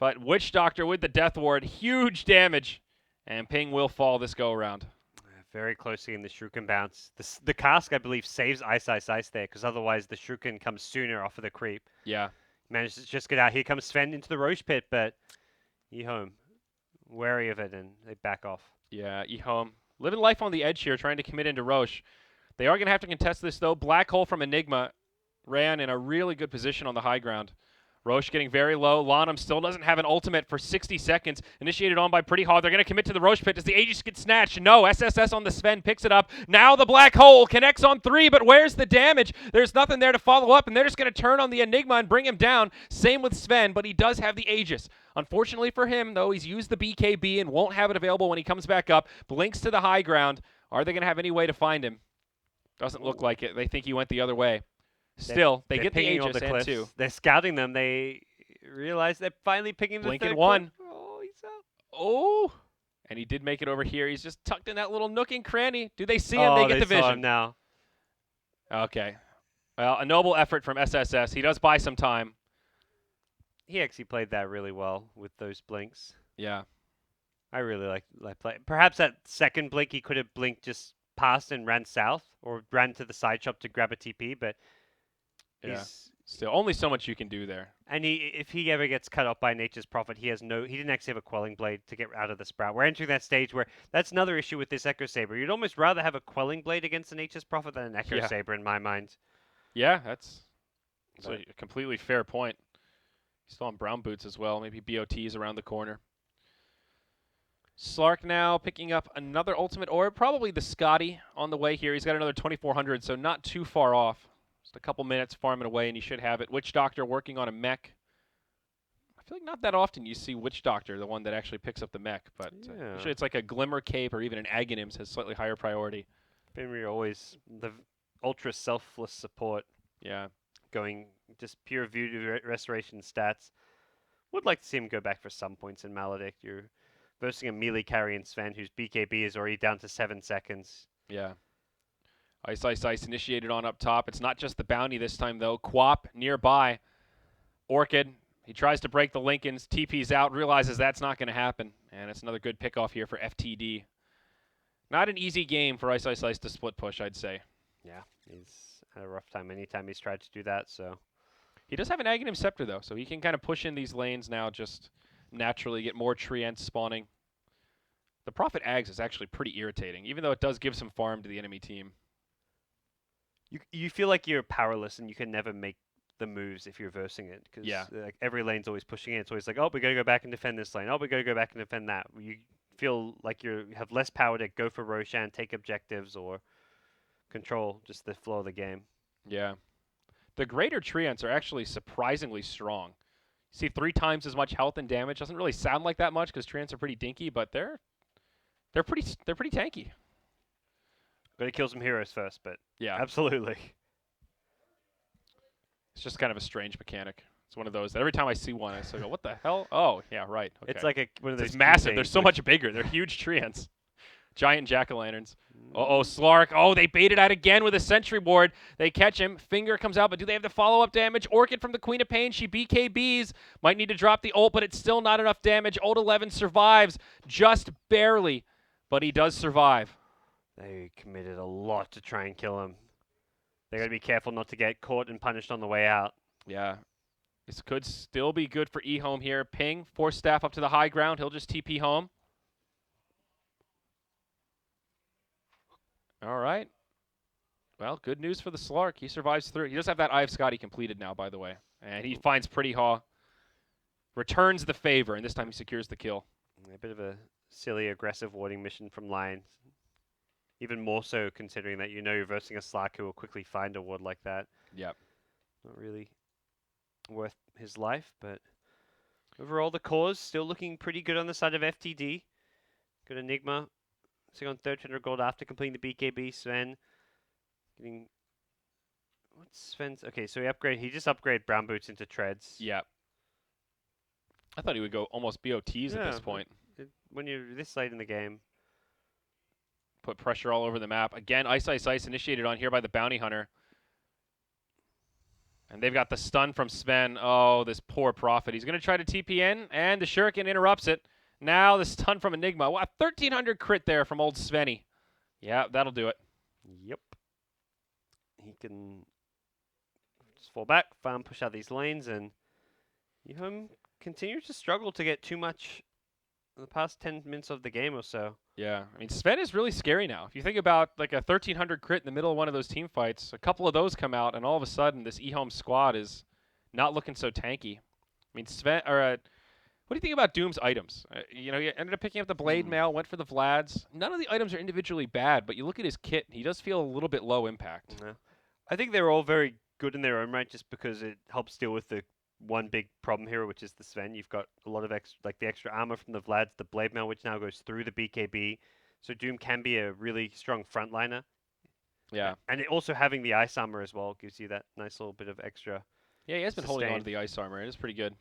But Witch Doctor with the Death Ward, huge damage, and Ping will fall this go-around. Very closely in the Shuriken bounce. The cask, I believe, saves Ice Ice Ice there, because otherwise the Shuriken comes sooner off of the creep. Yeah. Manages to just get out. Here comes Sven into the Roche pit, but EHOME wary of it, and they back off. Yeah, EHOME living life on the edge here, trying to commit into Roche. They are going to have to contest this, though. Black Hole from Enigma ran in a really good position on the high ground. Roche getting very low. Lanham still doesn't have an ultimate for 60 seconds. Initiated on by Pretty Hard. They're going to commit to the Roche pit. Does the Aegis get snatched? No. SSS on the Sven picks it up. Now the Black Hole connects on 3, but where's the damage? There's nothing there to follow up, and they're just going to turn on the Enigma and bring him down. Same with Sven, but he does have the Aegis. Unfortunately for him, though, he's used the BKB and won't have it available when he comes back up. Blinks to the high ground. Are they going to have any way to find him? Doesn't look like it. They think he went the other way. Still, they get the Aegis and 2. They're scouting them. They realize they're finally picking the Blinking third 1. cliff. Oh, he's out. Oh! And he did make it over here. He's just tucked in that little nook and cranny. Do they see him? They get the saw vision. him now. Okay. Well, a noble effort from SSS. He does buy some time. He actually played that really well with those blinks. Yeah. I really like play. Perhaps that second blink he could have blinked just past and ran south or ran to the side shop to grab a TP, but Still, only so much you can do there. And if he ever gets cut off by Nature's Prophet, he didn't actually have a Quelling Blade to get out of the Sprout. We're entering that stage where that's another issue with this Echo Saber. You'd almost rather have a Quelling Blade against the Nature's Prophet than an Echo Saber in my mind. Yeah, that's a completely fair point. He's still on brown boots as well. Maybe BOT's around the corner. Slark now picking up another ultimate orb, probably the Scotty on the way here. He's got another 2400, so not too far off. Just a couple minutes farming away, and he should have it. Witch Doctor working on a mech. I feel like not that often you see Witch Doctor, the one that actually picks up the mech, but usually it's like a Glimmer Cape or even an Aghanims has slightly higher priority. Fenrir always the ultra selfless support. Yeah. Going just pure view to restoration stats. Would like to see him go back for some points in Maledict. You're versing a melee carry in Sven, whose BKB is already down to 7 seconds. Yeah. Ice, Ice, Ice initiated on up top. It's not just the bounty this time, though. Quap nearby. Orchid, he tries to break the Lincolns. TP's out, realizes that's not going to happen. And it's another good pickoff here for FTD. Not an easy game for Ice, Ice, Ice to split push, I'd say. Yeah, he's had a rough time anytime he's tried to do that, so. He does have an Aghanim Scepter, though, so he can kind of push in these lanes now, just naturally get more Treants spawning. The Prophet Ags is actually pretty irritating, even though it does give some farm to the enemy team. You feel like you're powerless and you can never make the moves if you're versing it. Because like, every lane's always pushing in. It's always like, oh, we got to go back and defend this lane. Oh, we got to go back and defend that. You feel like you have less power to go for Roshan, take objectives, or control just the flow of the game. Yeah. The greater Treants are actually surprisingly strong. You see 3 times as much health and damage. Doesn't really sound like that much because Treants are pretty dinky, but they're pretty tanky. Got to kill some heroes first, but yeah, absolutely. It's just kind of a strange mechanic. It's one of those that every time I see one, I say, "What the hell?" Oh, yeah, right. Okay. It's like one of those. It's massive. They're so much bigger. They're huge Treants. Giant jack-o'-lanterns. Uh-oh, Slark. Oh, they baited out again with a Sentry Ward. They catch him. Finger comes out, but do they have the follow-up damage? Orchid from the Queen of Pain. She BKBs. Might need to drop the ult, but it's still not enough damage. Ult 11 survives just barely, but he does survive. They committed a lot to try and kill him. They got to be careful not to get caught and punished on the way out. Yeah. This could still be good for EHOME here. Ping, force staff up to the high ground. He'll just TP home. All right. Well, good news for the Slark. He survives through. He does have that Eye of Scotty completed now, by the way. And he finds Pretty Haw. Returns the favor, and this time he secures the kill. A bit of a silly, aggressive warding mission from Lion. Even more so considering that you're versing a Slark who will quickly find a ward like that. Yep. Not really worth his life, but overall the cause still looking pretty good on the side of FTD. Good Enigma. Sitting on 1,300 gold after completing the BKB. Sven getting... What's Sven's... Okay, so he just upgraded Brown Boots into Treads. Yep. I thought he would go almost BOTs at this point. When you're this late in the game. Put pressure all over the map. Again, Ice, Ice, Ice initiated on here by the Bounty Hunter. And they've got the stun from Sven. Oh, this poor Prophet. He's going to try to TP in, and the Shuriken interrupts it. Now the stun from Enigma. Wow, 1,300 crit there from old Svenny. Yeah, that'll do it. Yep. He can just fall back, farm, push out these lanes, and EHOME continues to struggle to get too much in the past 10 minutes of the game or so. Yeah, I mean, Sven is really scary now. If you think about like a 1,300 crit in the middle of one of those team fights, a couple of those come out, and all of a sudden this EHOME squad is not looking so tanky. I mean, Sven, or what do you think about Doom's items? You know, he ended up picking up the Blade Mm. Mail, went for the Vlads. None of the items are individually bad, but you look at his kit, he does feel a little bit low impact. Yeah. I think they're all very good in their own right, just because it helps deal with the one big problem here, which is the Sven. You've got a lot of like the extra armor from the Vlads, the blade mail, which now goes through the BKB. So Doom can be a really strong frontliner, Yeah. and also having the ice armor as well gives you that nice little bit of extra Yeah, he has been holding on to sustain. the ice armor. It is pretty good.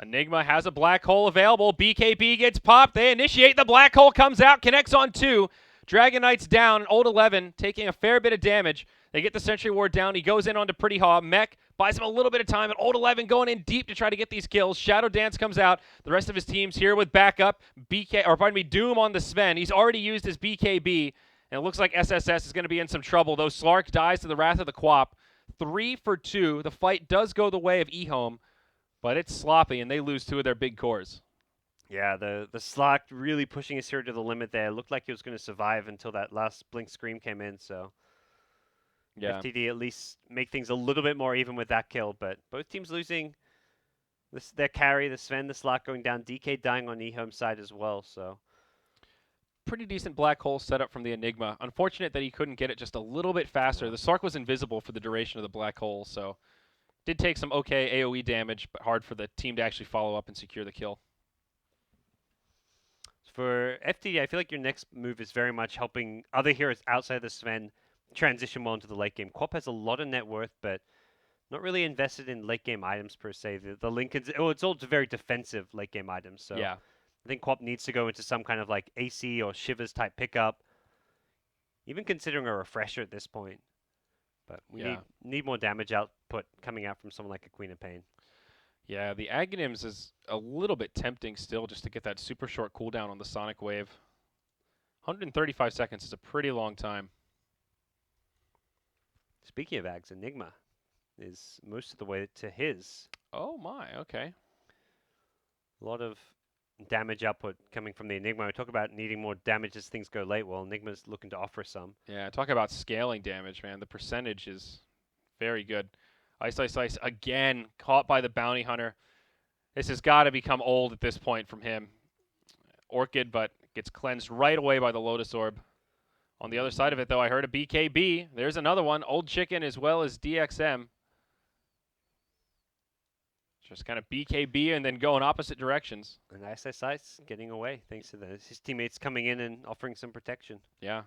Enigma has a black hole available. BKB gets popped. They initiate. The black hole comes out, connects on 2. Dragon Knight's down. Old 11 taking a fair bit of damage. They get the Sentry Ward down. He goes in onto Pretty Haw. Mech buys him a little bit of time, and Old 11 going in deep to try to get these kills. Shadow Dance comes out. The rest of his team's here with backup. Doom on the Sven. He's already used his BKB, and it looks like SSS is going to be in some trouble, though Slark dies to the wrath of the Quap. 3 for 2. The fight does go the way of EHOME. But it's sloppy, and they lose 2 of their big cores. Yeah, the Slack really pushing his hero to the limit there. Looked like he was going to survive until that last Blink Scream came in, so Yeah. FTD at least make things a little bit more even with that kill, but both teams losing their carry, the Sven, the Slack going down, DK dying on eHome's side as well, so. Pretty decent black hole setup from the Enigma. Unfortunate that he couldn't get it just a little bit faster. Yeah. The Sark was invisible for the duration of the black hole, so did take some okay AoE damage, but hard for the team to actually follow up and secure the kill. For FTD, I feel like your next move is very much helping other heroes outside the Sven transition well into the late game. Quap has a lot of net worth, but not really invested in late game items per se. The Lincolns, it's all very defensive late game items. So Yeah. I think Quap needs to go into some kind of like AC or Shivers type pickup, even considering a refresher at this point. But we need more damage output coming out from someone like a Queen of Pain. Yeah, the Aghanims is a little bit tempting still just to get that super short cooldown on the Sonic Wave. 135 seconds is a pretty long time. Speaking of Ags, Enigma is most of the way to his. Oh my, okay. A lot of damage output coming from the Enigma. We talk about needing more damage as things go late. Well, Enigma's looking to offer some. Yeah, talk about scaling damage, man. The percentage is very good. Ice, Ice, Ice again, caught by the Bounty Hunter. This has got to become old at this point from him. Orchid, but gets cleansed right away by the Lotus Orb. On the other side of it, though, I heard a BKB. There's another one. Old Chicken as well as DXM. Just kind of BKB and then go in opposite directions. And Ice getting away thanks to his teammates coming in and offering some protection. Yeah.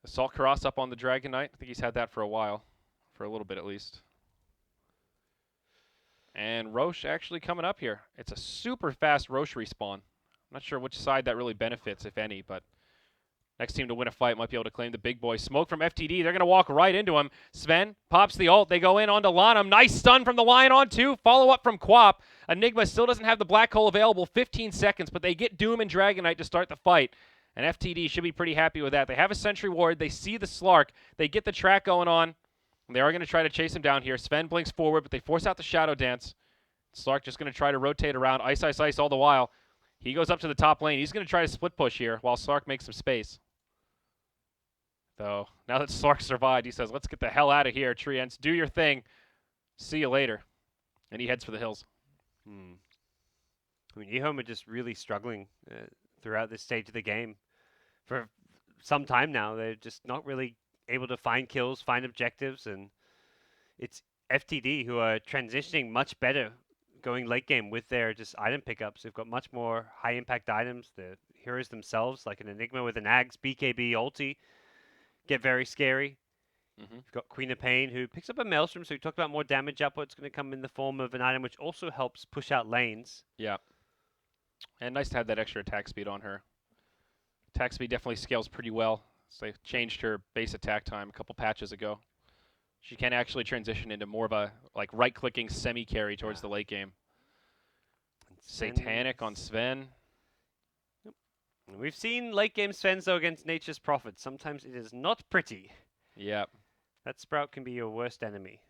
Assault Karas up on the Dragon Knight. I think he's had that for a while. For a little bit at least. And Roche actually coming up here. It's a super fast Roche respawn. I'm not sure which side that really benefits, if any, but next team to win a fight might be able to claim the big boy. Smoke from FTD. They're going to walk right into him. Sven pops the ult. They go in onto Lanham. Nice stun from the Lion on 2. Follow up from Quap. Enigma still doesn't have the black hole available. 15 seconds, but they get Doom and Dragon Knight to start the fight. And FTD should be pretty happy with that. They have a Sentry Ward. They see the Slark. They get the track going on. And they are going to try to chase him down here. Sven blinks forward, but they force out the Shadow Dance. Slark just going to try to rotate around. Ice, Ice, Ice all the while. He goes up to the top lane. He's going to try to split push here while Slark makes some space. Though, now that Slark survived, he says, let's get the hell out of here, Treants. Do your thing. See you later. And he heads for the hills. I mean, EHOME are just really struggling throughout this stage of the game. For some time now, they're just not really able to find kills, find objectives, and it's FTD who are transitioning much better going late game with their just item pickups. They've got much more high impact items. The heroes themselves, like an Enigma with an Ags, BKB, ulti, get very scary. You've got Queen of Pain who picks up a Maelstrom, so we talked about more damage output. It's going to come in the form of an item which also helps push out lanes. Yeah. And nice to have that extra attack speed on her. Attack speed definitely scales pretty well. So they changed her base attack time a couple patches ago. She can actually transition into more of a like right-clicking semi-carry towards the late game. Satanic on Sven. Yep. We've seen late game Svens though against Nature's Prophet. Sometimes it is not pretty. Yep. That Sprout can be your worst enemy.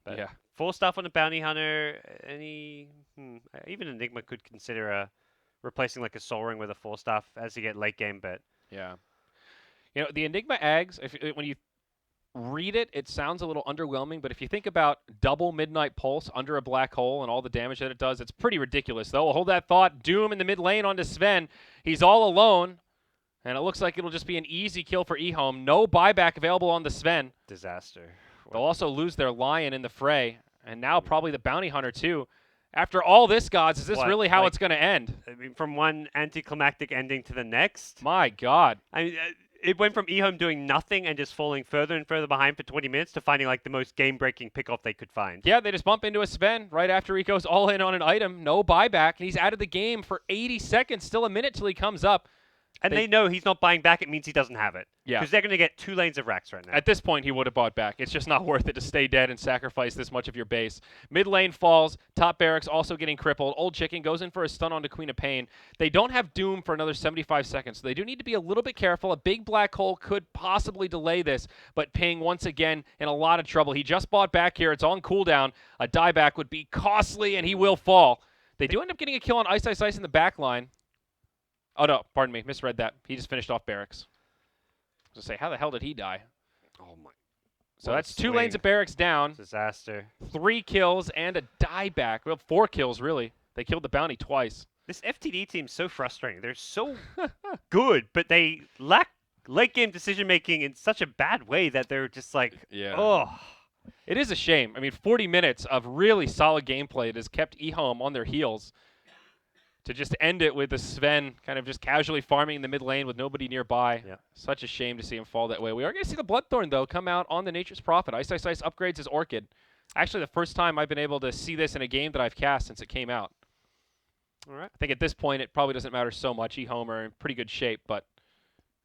But Yeah. 4 stuff on a Bounty Hunter, even Enigma could consider replacing like a Soul Ring with a 4 stuff as you get late game, but Yeah. You know, the Enigma Ags, when you read it, it sounds a little underwhelming, but if you think about double Midnight Pulse under a black hole and all the damage that it does, it's pretty ridiculous, though. We'll hold that thought. Doom in the mid lane onto Sven. He's all alone, and it looks like it'll just be an easy kill for EHOME. No buyback available on the Sven. Disaster. They'll also lose their Lion in the fray, and now probably the Bounty Hunter, too. After all this, Godz, is this really how it's going to end? I mean, from one anticlimactic ending to the next. My God. I mean, it went from EHOME doing nothing and just falling further and further behind for 20 minutes to finding like the most game-breaking pickoff they could find. Yeah, they just bump into a Sven right after he goes all in on an item. No buyback, and he's out of the game for 80 seconds. Still a minute till he comes up. And they know he's not buying back. It means he doesn't have it. Yeah. Because they're going to get 2 lanes of racks right now. At this point, he would have bought back. It's just not worth it to stay dead and sacrifice this much of your base. Mid lane falls. Top barracks also getting crippled. Old Chicken goes in for a stun onto Queen of Pain. They don't have Doom for another 75 seconds, so they do need to be a little bit careful. A big black hole could possibly delay this, but Ping, once again, in a lot of trouble. He just bought back here. It's on cooldown. A dieback would be costly, and he will fall. They do end up getting a kill on Ice Ice Ice in the back line. Oh, no, pardon me. Misread that. He just finished off barracks. I was going to say, how the hell did he die? Oh, my. So that's 2 lanes of barracks down. Disaster. 3 kills and a dieback. Well, 4 kills, really. They killed the bounty twice. This FTD team's so frustrating. They're so good, but they lack late-game decision-making in such a bad way that they're just like, oh. It is a shame. I mean, 40 minutes of really solid gameplay that has kept EHOME on their heels. To just end it with the Sven kind of just casually farming in the mid lane with nobody nearby. Yeah. Such a shame to see him fall that way. We are going to see the Bloodthorn, though, come out on the Nature's Prophet. Ice Ice Ice upgrades his Orchid. Actually, the first time I've been able to see this in a game that I've cast since it came out. All right. I think at this point it probably doesn't matter so much. EHOME are in pretty good shape, but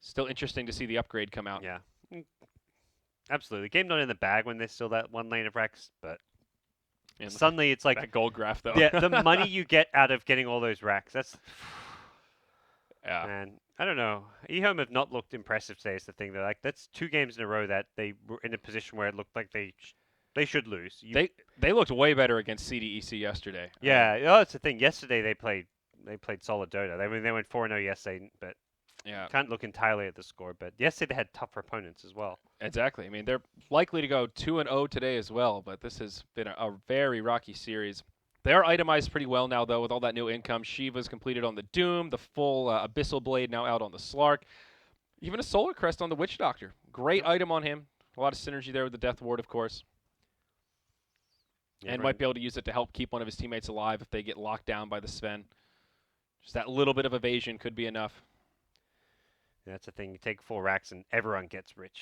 still interesting to see the upgrade come out. Yeah. Absolutely. Game not in the bag when there's still that 1 lane of Rex, but suddenly it's like that gold graph, though. Yeah, the money you get out of getting all those racks. That's yeah. And I don't know. EHOME have not looked impressive today. Is the thing. They're like, that's 2 games in a row that they were in a position where it looked like they should lose. They looked way better against CDEC yesterday. Yeah, that's the thing. Yesterday they played solid Dota. They went 4-0 yesterday, but yeah, can't look entirely at the score. But yesterday they had tougher opponents as well. Exactly. I mean, they're likely to go 2-0 today as well, but this has been a very rocky series. They are itemized pretty well now, though, with all that new income. Shiva's completed on the Doom, the full Abyssal Blade now out on the Slark. Even a Solar Crest on the Witch Doctor. Great item on him. A lot of synergy there with the Death Ward, of course. Yeah, and might be able to use it to help keep one of his teammates alive if they get locked down by the Sven. Just that little bit of evasion could be enough. Yeah, that's the thing. You take 4 racks and everyone gets rich.